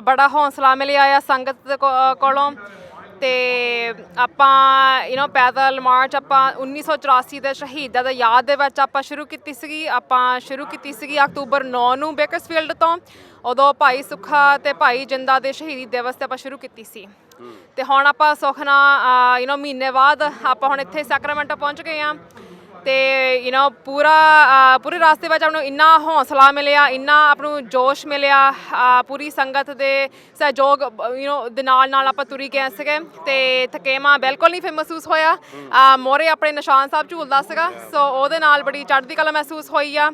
ਬੜਾ ਹੌਸਲਾ ਮਿਲਿਆ ਆ ਸੰਗਤ ਕੋਲੋਂ। ਤੇ ਆਪਾਂ ਪੈਦਲ ਮਾਰਚ ਆਪਾਂ 1984 ਦੇ ਸ਼ਹੀਦਾਂ ਦੇ ਯਾਦ ਦੇ ਵਿੱਚ ਆਪਾਂ ਸ਼ੁਰੂ ਕੀਤੀ ਸੀਗੀ ਅਕਤੂਬਰ 9 ਨੂੰ ਬੇਕਰਸਫੀਲਡ ਤੋਂ। ਉਦੋਂ ਭਾਈ ਸੁੱਖਾ ਤੇ ਭਾਈ ਜਿੰਦਾ ਦੇ ਸ਼ਹੀਦੀ ਦਿਵਸ ਤੇ ਆਪਾਂ ਸ਼ੁਰੂ ਕੀਤੀ ਸੀ। ਤੇ ਹੁਣ ਆਪਾਂ ਸੁਖਨਾ ਮਹੀਨੇ ਬਾਅਦ ਆਪਾਂ ਹੁਣ ਇੱਥੇ ਸੈਕਰਾਮੈਂਟੋ ਪਹੁੰਚ ਗਏ ਆ। ਤੇ ਪੂਰੇ ਰਸਤੇ ਵਿੱਚ ਆਪਾਂ ਨੂੰ ਇੰਨਾ ਹੌਸਲਾ ਮਿਲਿਆ, ਇੰਨਾ ਆਪਾਂ ਨੂੰ ਜੋਸ਼ ਮਿਲਿਆ, ਪੂਰੀ ਸੰਗਤ ਦੇ ਸਹਿਯੋਗ ਦੇ ਨਾਲ ਆਪਾਂ ਤੁਰੀ ਗਏ ਸੀਗੇ। ਤੇ ਥਕੇਵਾਂ ਬਿਲਕੁਲ ਨਹੀਂ ਫਿਰ ਮਹਿਸੂਸ ਹੋਇਆ। ਮੋਹਰੇ ਆਪਣੇ ਨਿਸ਼ਾਨ ਸਾਹਿਬ ਝੂਲਦਾ ਸੀਗਾ, ਸੋ ਉਹਦੇ ਨਾਲ ਬੜੀ ਚੜ੍ਹਦੀ ਕਲਾ ਮਹਿਸੂਸ ਹੋਈ ਆ।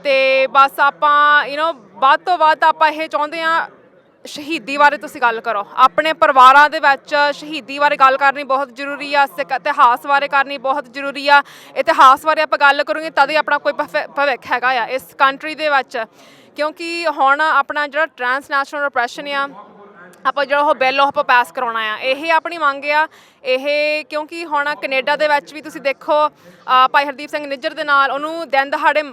ਤੇ ਬਸ ਆਪਾਂ ਵੱਧ ਤੋਂ ਵੱਧ ਆਪਾਂ ਇਹ ਚਾਹੁੰਦੇ ਹਾਂ, ਸ਼ਹੀਦੀ ਬਾਰੇ ਤੁਸੀਂ ਗੱਲ ਕਰੋ, ਆਪਣੇ ਪਰਿਵਾਰਾਂ ਦੇ ਵਿੱਚ ਸ਼ਹੀਦੀ ਬਾਰੇ ਗੱਲ ਕਰਨੀ ਬਹੁਤ ਜ਼ਰੂਰੀ ਆ। ਸਿੱਖ ਇਤਿਹਾਸ ਬਾਰੇ ਕਰਨੀ ਬਹੁਤ ਜ਼ਰੂਰੀ ਆ। ਇਤਿਹਾਸ ਬਾਰੇ ਆਪਾਂ ਗੱਲ ਕਰਾਂਗੇ ਤਦ ਹੀ ਆਪਣਾ ਕੋਈ ਭਵਿੱਖ ਹੈਗਾ ਆ ਇਸ ਕੰਟਰੀ ਦੇ ਵਿੱਚ। ਕਿਉਂਕਿ ਹੁਣ ਆਪਣਾ ਜਿਹੜਾ ਟ੍ਰਾਂਸਨੈਸ਼ਨਲ ਰਿਪਰੈਸ਼ਨ ਆ, ਆਪਾਂ ਜਿਹੜਾ ਉਹ ਬਿੱਲ ਉਹ ਆਪਾਂ ਪਾਸ ਕਰਾਉਣਾ ਆ, ਇਹ ਆਪਣੀ ਮੰਗ ਆ ਇਹ। ਕਿਉਂਕਿ ਹੁਣ ਕੈਨੇਡਾ ਦੇ ਵਿੱਚ ਵੀ ਤੁਸੀਂ ਦੇਖੋ, ਭਾਈ ਹਰਦੀਪ ਸਿੰਘ ਨਿੱਜਰ ਦੇ ਨਾਲ ਉਹਨੂੰ ਦਿਨ ਦਹਾੜੇ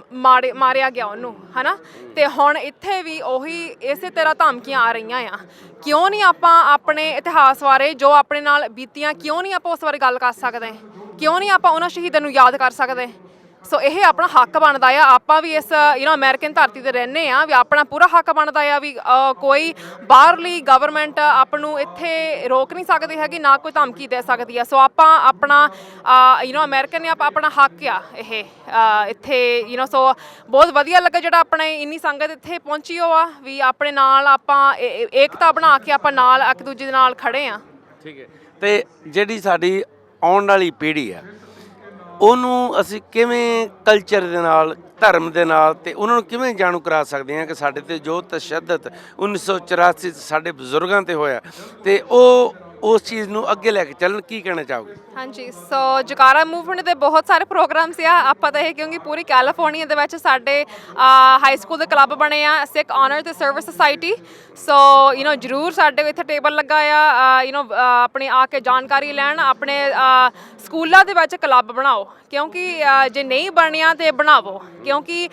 ਮਾਰਿਆ ਗਿਆ ਉਹਨੂੰ, ਹੈ ਨਾ। ਤੇ ਹੁਣ ਇੱਥੇ ਵੀ ਉਹੀ ਇਸੇ ਤਰ੍ਹਾਂ ਧਮਕੀਆਂ ਆ ਰਹੀਆਂ ਆ। ਕਿਉਂ ਨਹੀਂ ਆਪਾਂ ਆਪਣੇ ਇਤਿਹਾਸ ਬਾਰੇ ਜੋ ਆਪਣੇ ਨਾਲ ਬੀਤੀਆਂ, ਕਿਉਂ ਨਹੀਂ ਆਪਾਂ ਉਸ ਬਾਰੇ ਗੱਲ ਕਰ ਸਕਦੇ? ਕਿਉਂ ਨਹੀਂ ਆਪਾਂ ਉਹਨਾਂ ਸ਼ਹੀਦਾਂ ਨੂੰ ਯਾਦ ਕਰ ਸਕਦੇ? ਸੋ ਇਹ ਆਪਣਾ ਹੱਕ ਬਣਦਾ ਆ। ਆਪਾਂ ਵੀ ਇਸ ਅਮਰੀਕਨ ਧਰਤੀ 'ਤੇ ਰਹਿੰਦੇ ਆ, ਵੀ ਆਪਣਾ ਪੂਰਾ ਹੱਕ ਬਣਦਾ ਆ ਵੀ ਕੋਈ ਬਾਹਰਲੀ ਗਵਰਨਮੈਂਟ ਆਪ ਨੂੰ ਇੱਥੇ ਰੋਕ ਨਹੀਂ ਸਕਦੀ ਹੈਗੀ, ਨਾ ਕੋਈ ਧਮਕੀ ਦੇ ਸਕਦੀ ਆ। ਸੋ ਆਪਾਂ ਆਪਣਾ ਅਮਰੀਕਨ ਆਪਾਂ ਆਪਣਾ ਹੱਕ ਆ ਇਹ ਇੱਥੇ ਸੋ ਬਹੁਤ ਵਧੀਆ ਲੱਗਾ ਜਿਹੜਾ ਆਪਣੇ ਇੰਨੀ ਸੰਗਤ ਇੱਥੇ ਪਹੁੰਚੀ ਹੋ ਆ, ਵੀ ਆਪਣੇ ਨਾਲ ਆਪਾਂ ਏਕਤਾ ਬਣਾ ਕੇ ਆਪਾਂ ਨਾਲ ਇੱਕ ਦੂਜੇ ਦੇ ਨਾਲ ਖੜੇ ਆ। ਠੀਕ ਹੈ। ਤੇ ਜਿਹੜੀ ਸਾਡੀ ਆਉਣ ਵਾਲੀ ਪੀੜ੍ਹੀ ਆ, ਉਹਨੂੰ ਅਸੀਂ ਕਿਵੇਂ ਕਲਚਰ ਦੇ ਨਾਲ, ਧਰਮ ਦੇ ਨਾਲ, ਤੇ ਉਹਨਾਂ ਨੂੰ ਕਿਵੇਂ ਜਾਣੂ ਕਰਾ ਸਕਦੇ ਹਾਂ ਕਿ ਸਾਡੇ ਤੇ ਜੋ ਤਸ਼ੱਦਦ 1984 ਸਾਡੇ ਬਜ਼ੁਰਗਾਂ ਤੇ ਹੋਇਆ, ਤੇ ਉਹ ਉਸ ਚੀਜ਼ ਨੂੰ ਅੱਗੇ ਲੈ ਕੇ ਚੱਲਣ? ਕੀ ਕਹਿਣਾ ਚਾਹੋਗੇ? ਹਾਂਜੀ, ਸੋ ਜਕਾਰਾ ਮੂਵਮੈਂਟ ਦੇ ਬਹੁਤ ਸਾਰੇ ਪ੍ਰੋਗਰਾਮਸ ਆ ਆਪਾਂ ਤਾਂ ਇਹ, ਕਿਉਂਕਿ ਪੂਰੀ ਕੈਲੀਫੋਰਨੀਆ ਦੇ ਵਿੱਚ ਸਾਡੇ ਹਾਈ ਸਕੂਲ ਦੇ ਕਲੱਬ ਬਣੇ ਆ, ਸਿੱਖ ਆਨਰ ਤੇ ਸਰਵਿਸ ਸੁਸਾਇਟੀ। ਸੋ ਜ਼ਰੂਰ ਸਾਡੇ ਇੱਥੇ ਟੇਬਲ ਲੱਗਾ ਆ, ਆਪਣੀ ਆ ਕੇ ਜਾਣਕਾਰੀ ਲੈਣ। ਆਪਣੇ ਸਕੂਲਾਂ ਦੇ ਵਿੱਚ ਕਲੱਬ ਬਣਾਓ, ਕਿਉਂਕਿ ਜੇ ਨਹੀਂ ਬਣਿਆ ਤੇ ਬਣਾਵੋ। ਕਿਉਂਕਿ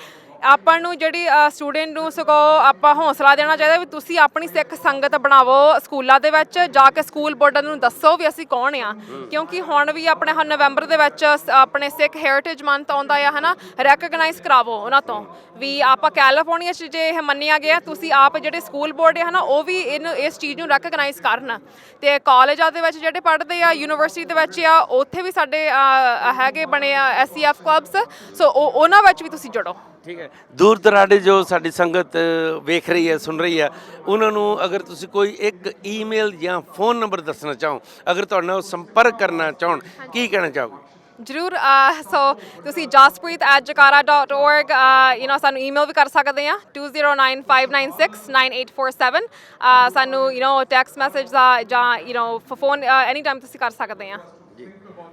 ਆਪਾਂ ਨੂੰ ਜਿਹੜੀ ਸਟੂਡੈਂਟ ਨੂੰ ਸਗੋਂ ਆਪਾਂ ਹੌਸਲਾ ਦੇਣਾ ਚਾਹੀਦਾ ਵੀ ਤੁਸੀਂ ਆਪਣੀ ਸਿੱਖ ਸੰਗਤ ਬਣਾਵੋ ਸਕੂਲਾਂ ਦੇ ਵਿੱਚ ਜਾ ਕੇ। ਸਕੂਲ ਬੋਰਡਾਂ ਨੂੰ ਦੱਸੋ ਵੀ ਅਸੀਂ ਕੌਣ ਆ। ਕਿਉਂਕਿ ਹੁਣ ਵੀ ਆਪਣੇ ਨਵੰਬਰ ਦੇ ਵਿੱਚ ਆਪਣੇ ਸਿੱਖ ਹੈਰੀਟੇਜ ਮੰਥ ਆਉਂਦਾ ਆ, ਹੈ ਨਾ। ਰੈਕਗਨਾਈਜ਼ ਕਰਾਵੋ ਉਹਨਾਂ ਤੋਂ ਵੀ ਆਪਾਂ ਕੈਲੀਫੋਰਨੀਆ 'ਚ ਜੇ ਇਹ ਮੰਨਿਆ ਗਿਆ, ਤੁਸੀਂ ਆਪ ਜਿਹੜੇ ਸਕੂਲ ਬੋਰਡ ਹੈ ਨਾ ਉਹ ਵੀ ਇਸ ਚੀਜ਼ ਨੂੰ ਰੈਕਗਨਾਈਜ਼ ਕਰਨ। ਤੇ ਕਾਲਜਾਂ ਦੇ ਵਿੱਚ ਜਿਹੜੇ ਪੜ੍ਹਦੇ ਆ, ਯੂਨੀਵਰਸਿਟੀ ਦੇ ਵਿੱਚ ਆ, ਉੱਥੇ ਵੀ ਸਾਡੇ ਹੈਗੇ ਬਣੇ ਆ SCF ਕਲੱਬਸ। ਸੋ ਉਹਨਾਂ ਵਿੱਚ ਵੀ ਤੁਸੀਂ ਜੁੜੋ। ਠੀਕ ਹੈ। ਦੂਰ ਦਰਾਡੇ ਜੋ ਸਾਡੀ ਸੰਗਤ ਵੇਖ ਰਹੀ ਹੈ, ਸੁਣ ਰਹੀ ਹੈ, ਉਹਨਾਂ ਨੂੰ ਅਗਰ ਤੁਸੀਂ ਕੋਈ ਇੱਕ ਈਮੇਲ ਜਾਂ ਫੋਨ ਨੰਬਰ ਦੱਸਣਾ ਚਾਹੋ, ਅਗਰ ਤੁਹਾਡੇ ਨਾਲ ਸੰਪਰਕ ਕਰਨਾ ਚਾਹਣ, ਕੀ ਕਹਿਣਾ ਚਾਹੋਗੇ? ਜ਼ਰੂਰ। ਸੋ ਤੁਸੀਂ jaspreet@jakara.org ਸਾਨੂੰ ਈਮੇਲ ਵੀ ਕਰ ਸਕਦੇ ਆ, 2095969847। ਸਾਨੂੰ ਟੈਕਸਟ ਮੈਸੇਜ ਜਾਂ ਫੋਨ ਐਨੀ ਟਾਈਮ ਤੁਸੀਂ ਕਰ ਸਕਦੇ ਆ।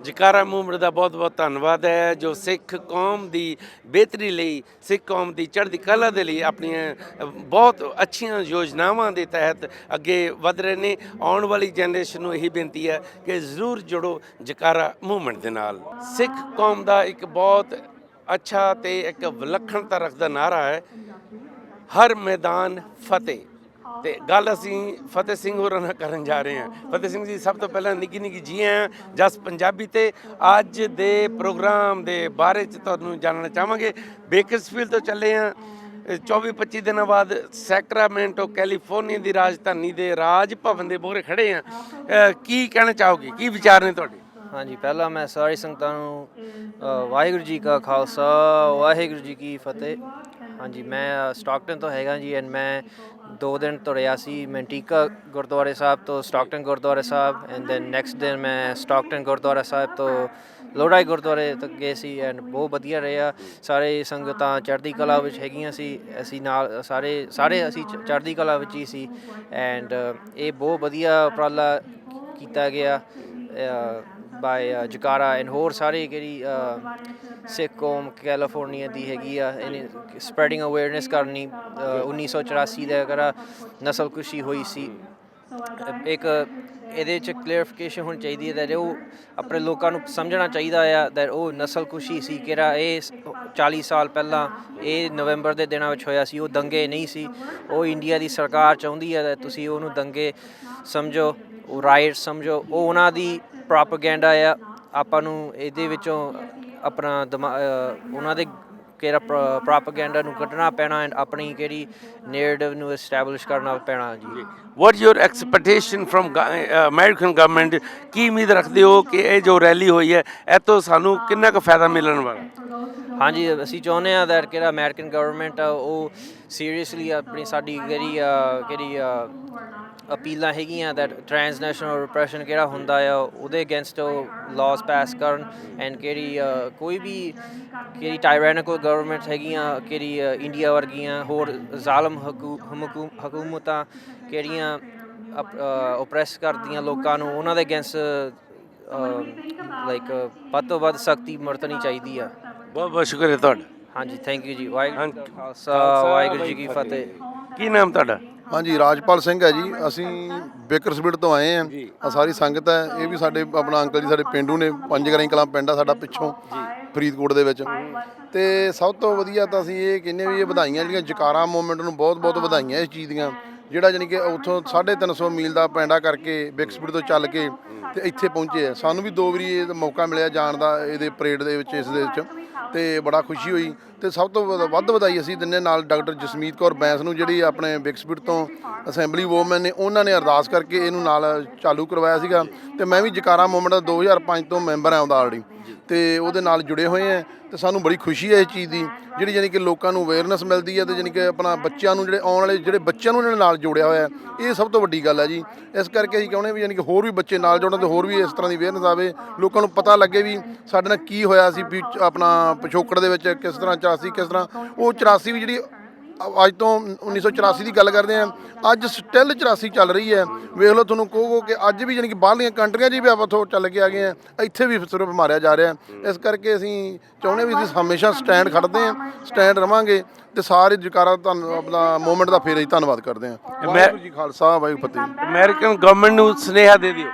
ਜਕਾਰਾ ਮੂਵਮੈਂਟ ਦਾ ਬਹੁਤ ਬਹੁਤ ਧੰਨਵਾਦ ਹੈ, ਜੋ ਸਿੱਖ ਕੌਮ ਦੀ ਬਿਹਤਰੀ ਲਈ, ਸਿੱਖ ਕੌਮ ਦੀ ਚੜ੍ਹਦੀ ਕਲਾ ਦੇ ਲਈ ਆਪਣੀਆਂ ਬਹੁਤ ਅੱਛੀਆਂ ਯੋਜਨਾਵਾਂ ਦੇ ਤਹਿਤ ਅੱਗੇ ਵਧ ਰਹੇ ਨੇ। ਆਉਣ ਵਾਲੀ ਜਨਰੇਸ਼ਨ ਨੂੰ ਇਹੀ ਬੇਨਤੀ ਹੈ ਕਿ ਜ਼ਰੂਰ ਜੁੜੋ ਜਕਾਰਾ ਮੂਵਮੈਂਟ ਦੇ ਨਾਲ। ਸਿੱਖ ਕੌਮ ਦਾ ਇੱਕ ਬਹੁਤ ਅੱਛਾ ਤੇ ਇੱਕ ਵਿਲੱਖਣਤਾ ਰੱਖਦਾ ਨਾਅਰਾ ਹੈ, ਹਰ ਮੈਦਾਨ ਫਤਿਹ। ਤੇ ਗੱਲ ਅਸੀਂ ਫਤਿਹ ਸਿੰਘ ਹੋਰਾਂ ਨਾਲ ਕਰਨ ਜਾ ਰਹੇ ਹਾਂ। ਫਤਿਹ ਸਿੰਘ ਜੀ, ਸਭ ਤੋਂ ਪਹਿਲਾਂ ਨਿੱਘੀ ਜੀ ਆਇਆਂ ਜਸ ਪੰਜਾਬੀ ਤੇ। ਅੱਜ ਦੇ ਪ੍ਰੋਗਰਾਮ ਦੇ ਬਾਰੇ 'ਚ ਤੁਹਾਨੂੰ ਜਾਣਨਾ ਚਾਹਾਂਗੇ। ਬੇਕਰਸਫੀਲਡ ਤੋਂ ਚੱਲੇ ਹਾਂ, 24-25 ਦਿਨਾਂ ਬਾਅਦ ਸੈਕਰਾਮੈਂਟੋ ਕੈਲੀਫੋਰਨੀਆ ਦੀ ਰਾਜਧਾਨੀ ਦੇ ਰਾਜ ਭਵਨ ਦੇ ਮੂਹਰੇ ਖੜੇ ਹਾਂ। ਕੀ ਕਹਿਣਾ ਚਾਹੋਗੇ, ਕੀ ਵਿਚਾਰ ਨੇ ਤੁਹਾਡੇ? ਹਾਂਜੀ, ਪਹਿਲਾਂ ਮੈਂ ਸਾਰੀ ਸੰਗਤਾਂ ਨੂੰ ਵਾਹਿਗੁਰੂ ਜੀ ਕਾ ਖਾਲਸਾ, ਵਾਹਿਗੁਰੂ ਜੀ ਕੀ ਫਤਿਹ। ਹਾਂਜੀ, ਮੈਂ ਸਟਾਕਟਨ ਤੋਂ ਹੈਗਾ ਜੀ, ਐਂਡ ਮੈਂ 2 ਦਿਨ ਤੁਰਿਆ ਸੀ ਮੈਂਟੀਕਾ ਗੁਰਦੁਆਰੇ ਸਾਹਿਬ ਤੋਂ Stockton Gurdwara Sahib, and then next ਦਿਨ ਮੈਂ ਸਟਾਕਟਨ ਗੁਰਦੁਆਰਾ ਸਾਹਿਬ ਤੋਂ ਲੋੜਾਈ ਗੁਰਦੁਆਰੇ ਤੱਕ ਗਏ ਸੀ ਐਂਡ ਬਹੁਤ ਵਧੀਆ ਰਿਹਾ। ਸਾਰੇ ਸੰਗਤਾਂ ਚੜ੍ਹਦੀ ਕਲਾ ਵਿੱਚ ਹੈਗੀਆਂ ਸੀ, ਅਸੀਂ ਨਾਲ ਸਾਰੇ ਅਸੀਂ ਚੜ੍ਹਦੀ ਕਲਾ ਵਿੱਚ ਹੀ ਸੀ ਐਂਡ ਇਹ ਬਹੁਤ ਵਧੀਆ ਉਪਰਾਲਾ ਕੀਤਾ ਗਿਆ ਬਾਏ ਜਕਾਰਾ ਐਂਡ ਹੋਰ ਸਾਰੇ ਜਿਹੜੀ ਸਿੱਖ ਕੌਮ ਕੈਲੀਫੋਰਨੀਆ ਦੀ ਹੈਗੀ ਆ ਇਹਨੇ ਸਪਰੈਡਿੰਗ ਅਵੇਅਰਨੈਸ ਕਰਨੀ। 1984 ਦਾ ਅਗਰ ਨਸਲਕੁਸ਼ੀ ਹੋਈ ਸੀ, ਇੱਕ ਇਹਦੇ 'ਚ ਕਲੀਅਰਫਿਕੇਸ਼ਨ ਹੋਣੀ ਚਾਹੀਦੀ ਹੈ ਦੈਟ ਉਹ ਆਪਣੇ ਲੋਕਾਂ ਨੂੰ ਸਮਝਣਾ ਚਾਹੀਦਾ ਆ ਦੈਟ ਉਹ ਨਸਲਕੁਸ਼ੀ ਸੀ ਕਿਹੜਾ ਇਹ 40 ਸਾਲ ਪਹਿਲਾਂ ਇਹ ਨਵੰਬਰ ਦੇ ਦਿਨਾਂ ਵਿੱਚ ਹੋਇਆ ਸੀ। ਉਹ ਦੰਗੇ ਨਹੀਂ ਸੀ। ਉਹ ਇੰਡੀਆ ਦੀ ਸਰਕਾਰ ਚਾਹੁੰਦੀ ਹੈ ਤੁਸੀਂ ਉਹਨੂੰ ਦੰਗੇ ਸਮਝੋ, ਉਹ ਰਾਈਟ ਸਮਝੋ। ਉਹ ਉਹਨਾਂ ਦੀ ਪ੍ਰੋਪੇਗੈਂਡਾ ਆ। ਆਪਾਂ ਨੂੰ ਇਹਦੇ ਵਿੱਚੋਂ ਆਪਣਾ ਉਹਨਾਂ ਦੇ ਕਿਹੜਾ ਪ੍ਰੋਪੇਗੈਂਡਾ ਨੂੰ ਕੱਢਣਾ ਪੈਣਾ ਐਂਡ ਆਪਣੀ ਕਿਹੜੀ ਨੈਰੇਟਿਵ ਨੂੰ ਐਸਟੈਬਲਿਸ਼ ਕਰਨਾ ਪੈਣਾ ਜੀ। What your expectation from American government? ਕੀ ਉਮੀਦ ਰੱਖਦੇ ਹੋ ਕਿ ਇਹ ਜੋ ਰੈਲੀ ਹੋਈ ਹੈ ਇਹ ਤੋਂ ਸਾਨੂੰ ਕਿੰਨਾ ਕੁ ਫਾਇਦਾ ਮਿਲਣ ਵਾਲਾ? ਹਾਂਜੀ, ਅਸੀਂ ਚਾਹੁੰਦੇ ਹਾਂ ਦੈਟ ਕਿਹੜਾ ਅਮਰੀਕਨ ਗਵਰਨਮੈਂਟ ਆ ਉਹ ਸੀਰੀਅਸਲੀ ਆਪਣੀ ਸਾਡੀ ਕਿਹੜੀ ਅਪੀਲਾਂ ਹੈਗੀਆਂ ਦੈਟ ਟ੍ਰਾਂਸਨੈਸ਼ਨਲ ਰਿਪਰੈਸ਼ਨ ਕਿਹੜਾ ਹੁੰਦਾ ਆ ਉਹਦੇ ਅਗੇਂਸਟ ਉਹ ਲਾਜ਼ ਪਾਸ ਕਰਨ ਐਂਡ ਕਿਹੜੀ ਕੋਈ ਵੀ ਕਿਹੜੀ ਟਾਇਰੈਨਿਕਲ ਗਵਰਨਮੈਂਟ ਹੈਗੀਆਂ ਕਿਹੜੀ ਇੰਡੀਆ ਵਰਗੀਆਂ ਹੋਰ ਜ਼ਾਲਮ ਹਕੂਮਤਾਂ ਕਿਹੜੀਆਂ ਓਪਰੈਸ ਕਰਦੀਆਂ ਲੋਕਾਂ ਨੂੰ, ਉਹਨਾਂ ਦੇ ਅਗੇਂਸਟ ਲਾਈਕ ਵੱਧ ਤੋਂ ਵੱਧ ਸਖਤੀ ਵਰਤਣੀ ਚਾਹੀਦੀ ਆ। ਬਹੁਤ ਬਹੁਤ ਸ਼ੁਕਰੀਆ ਤੁਹਾਡਾ। ਹਾਂਜੀ, ਥੈਂਕ ਯੂ ਜੀ। ਵਾਹਿਗੁਰੂ ਜੀ ਕਾ ਖਾਲਸਾ, ਵਾਹਿਗੁਰੂ ਜੀ ਕੀ ਫਤਿਹ। ਕੀ ਨਾਮ ਤੁਹਾਡਾ? ਹਾਂਜੀ, ਰਾਜਪਾਲ ਸਿੰਘ ਹੈ ਜੀ। ਅਸੀਂ ਬੇਕਰਸਫੀਲਡ ਤੋਂ ਆਏ ਹਾਂ। ਆ ਸਾਰੀ ਸੰਗਤ ਹੈ, ਇਹ ਵੀ ਸਾਡੇ ਆਪਣਾ ਅੰਕਲ ਜੀ ਸਾਡੇ ਪਿੰਡੂ ਨੇ, ਪੰਜਗਰਾਈ ਕਲਾਂ ਪਿੰਡ ਆ ਸਾਡਾ ਪਿੱਛੋਂ ਫਰੀਦਕੋਟ ਦੇ ਵਿੱਚ। ਤੇ ਸਭ ਤੋਂ ਵਧੀਆ ਤਾਂ ਅਸੀਂ ਇਹ ਕਹਿੰਦੇ ਵੀ ਇਹ ਵਧਾਈਆਂ ਜਿਹੜੀਆਂ ਜਕਾਰਾ ਮੂਵਮੈਂਟ ਨੂੰ ਬਹੁਤ ਬਹੁਤ ਵਧਾਈਆਂ ਇਸ ਚੀਜ਼ ਦੀਆਂ, ਜਿਹੜਾ ਜਾਣੀ ਕਿ ਉੱਥੋਂ 350 ਮੀਲ ਦਾ ਪੈਂਡਾ ਕਰਕੇ ਬੇਕਰਸਫੀਲਡ ਤੋਂ ਚੱਲ ਕੇ ਤੇ ਇੱਥੇ ਪਹੁੰਚੇ ਆ। ਸਾਨੂੰ ਵੀ 2 ਵਾਰੀ ਇਹ ਮੌਕਾ ਮਿਲਿਆ ਜਾਣ ਦਾ ਇਹਦੇ ਪਰੇਡ ਦੇ ਵਿੱਚ, ਇਸ ਦੇ ਵਿੱਚ, ਤੇ ਬੜਾ ਖੁਸ਼ੀ ਹੋਈ। ਤੇ ਸਭ ਤੋਂ ਵੱਧ ਵਧਾਈ ਅਸੀਂ ਦਿੰਦੇ ਨਾਲ ਡਾਕਟਰ ਜਸਮੀਤ ਕੌਰ ਬੈਂਸ ਨੂੰ, ਜਿਹੜੀ ਆਪਣੇ ਬੇਕਰਸਫੀਲਡ ਤੋਂ ਅਸੈਂਬਲੀ ਵੂਮੈਨ ਨੇ, ਉਹਨਾਂ ਨੇ ਅਰਦਾਸ ਕਰਕੇ ਇਹਨੂੰ ਨਾਲ ਚਾਲੂ ਕਰਵਾਇਆ ਸੀਗਾ। ਤੇ ਮੈਂ ਵੀ ਜਕਾਰਾ ਮੂਵਮੈਂਟ ਦਾ 2005 ਤੋਂ ਮੈਂਬਰ ਹਾਂ ਉਹਦਾ ਆਲਰੇਡੀ, ਤੇ ਉਹਦੇ ਨਾਲ ਜੁੜੇ ਹੋਏ ਹਾਂ। ਤੇ ਸਾਨੂੰ ਬੜੀ ਖੁਸ਼ੀ ਹੈ ਇਸ ਚੀਜ਼ ਦੀ, ਜਿਹੜੀ ਜਾਣੀ ਕਿ ਲੋਕਾਂ ਨੂੰ ਅਵੇਅਰਨੈਸ ਮਿਲਦੀ ਹੈ ਤੇ ਜਾਣੀ ਕਿ ਆਪਣਾ ਬੱਚਿਆਂ ਨੂੰ ਜਿਹੜੇ ਆਉਣ ਵਾਲੇ ਜਿਹੜੇ ਬੱਚਿਆਂ ਨੂੰ ਇਹਨਾਂ ਨਾਲ ਜੋੜਿਆ ਹੋਇਆ, ਇਹ ਸਭ ਤੋਂ ਵੱਡੀ ਗੱਲ ਹੈ ਜੀ। ਇਸ ਕਰਕੇ ਅਸੀਂ ਚਾਹੁੰਦੇ ਵੀ ਜਾਣੀ ਕਿ ਹੋਰ ਵੀ ਬੱਚੇ ਨਾਲ ਜੁੜਨ ਤੇ ਹੋਰ ਵੀ ਇਸ ਤਰ੍ਹਾਂ ਦੀ ਅਵੇਅਰਨੈਸ ਆਵੇ, ਲੋਕਾਂ ਨੂੰ ਪਤਾ ਲੱਗੇ ਵੀ ਸਾਡੇ ਨਾਲ ਕੀ ਹੋਇਆ ਸੀ ਆਪਣਾ ਪਿਛੋਕੜ ਦੇ ਵਿੱਚ, ਕਿਸ ਤਰ੍ਹਾਂ 84 ਕਿਸ ਤਰ੍ਹਾਂ ਉਹ 84 ਵੀ ਜਿਹੜੀ ਅੱਜ ਤੋਂ 1984 ਦੀ ਗੱਲ ਕਰਦੇ ਹਾਂ, ਅੱਜ ਸਟਿਲ 84 ਚੱਲ ਰਹੀ ਹੈ। ਵੇਖ ਲਓ, ਤੁਹਾਨੂੰ ਕਹੋ ਕਿ ਅੱਜ ਵੀ ਜਾਣੀ ਕਿ ਬਾਹਰਲੀਆਂ ਕੰਟਰੀਆਂ 'ਚ ਵੀ ਆਪਾਂ ਉੱਥੋਂ ਚੱਲ ਕੇ ਆ ਗਏ ਹਾਂ, ਇੱਥੇ ਵੀ ਸਿਰਫ ਮਾਰਿਆ ਜਾ ਰਿਹਾ। ਇਸ ਕਰਕੇ ਅਸੀਂ ਚਾਹੁੰਦੇ ਵੀ ਅਸੀਂ ਹਮੇਸ਼ਾ ਸਟੈਂਡ ਖੜ੍ਹਦੇ ਹਾਂ, ਸਟੈਂਡ ਰਵਾਂਗੇ ਤੇ ਸਾਰੇ ਜਕਾਰਾ ਆਪਣਾ ਮੂਵਮੈਂਟ ਦਾ ਫਿਰ ਅਸੀਂ ਧੰਨਵਾਦ ਕਰਦੇ ਹਾਂ। ਵਾਹਿਗੁਰੂ ਜੀ ਖਾਲਸਾ, ਵਾਹਿਗੁਰੂ ਫਤਿਹ। ਅਮਰੀਕਨ ਗਵਰਨਮੈਂਟ ਨੂੰ ਸੁਨੇਹਾ ਦੇ ਦਿਓ।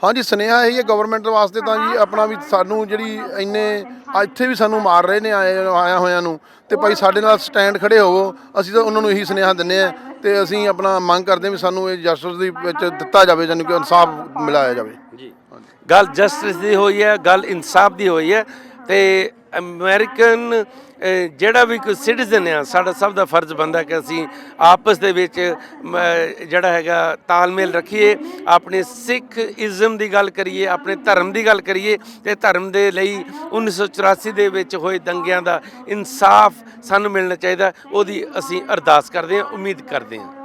ਹਾਂਜੀ, ਸੁਨੇਹਾ ਇਹੀ ਹੈ ਗਵਰਨਮੈਂਟ ਵਾਸਤੇ ਤਾਂ ਜੀ, ਆਪਣਾ ਵੀ ਸਾਨੂੰ ਜਿਹੜੀ ਇੰਨੇ ਇੱਥੇ ਵੀ ਸਾਨੂੰ ਮਾਰ ਰਹੇ ਨੇ ਆਇਆ ਹੋਇਆਂ ਨੂੰ, ਤੇ ਭਾਈ ਸਾਡੇ ਨਾਲ ਸਟੈਂਡ ਖੜੇ ਹੋਵੋ। ਅਸੀਂ ਤਾਂ ਉਹਨਾਂ ਨੂੰ ਇਹੀ ਸੁਨੇਹਾ ਦਿੰਦੇ ਹਾਂ ਤੇ ਅਸੀਂ ਆਪਣਾ ਮੰਗ ਕਰਦੇ ਹਾਂ ਵੀ ਸਾਨੂੰ ਇਹ ਜਸਟਿਸ ਦੇ ਵਿੱਚ ਦਿੱਤਾ ਜਾਵੇ, ਜਾਨੂੰ ਕਿ ਇਨਸਾਫ ਮਿਲਾਇਆ ਜਾਵੇ ਜੀ। ਗੱਲ ਜਸਟਿਸ ਦੀ ਹੋਈ ਹੈ, ਗੱਲ ਇਨਸਾਫ ਦੀ ਹੋਈ ਹੈ। ਤੇ ਅਮਰੀਕਨ ਜਿਹੜਾ ਵੀ ਕੋਈ ਸਿਟੀਜ਼ਨ ਆ, ਸਾਡਾ ਸਭ ਦਾ ਫਰਜ਼ ਬਣਦਾ ਕਿ ਅਸੀਂ ਆਪਸ ਦੇ ਵਿੱਚ ਜਿਹੜਾ ਹੈਗਾ ਤਾਲਮੇਲ ਰੱਖੀਏ, ਆਪਣੇ ਸਿੱਖ ਇਜ਼ਮ ਦੀ ਗੱਲ ਕਰੀਏ, ਆਪਣੇ ਧਰਮ ਦੀ ਗੱਲ ਕਰੀਏ। ਤੇ ਧਰਮ ਦੇ ਲਈ 1984 ਦੇ ਵਿੱਚ ਹੋਏ ਦੰਗਿਆਂ ਦਾ ਇਨਸਾਫ ਸਾਨੂੰ ਮਿਲਣਾ ਚਾਹੀਦਾ, ਉਹਦੀ ਅਸੀਂ ਅਰਦਾਸ ਕਰਦੇ ਹਾਂ, ਉਮੀਦ ਕਰਦੇ ਹਾਂ।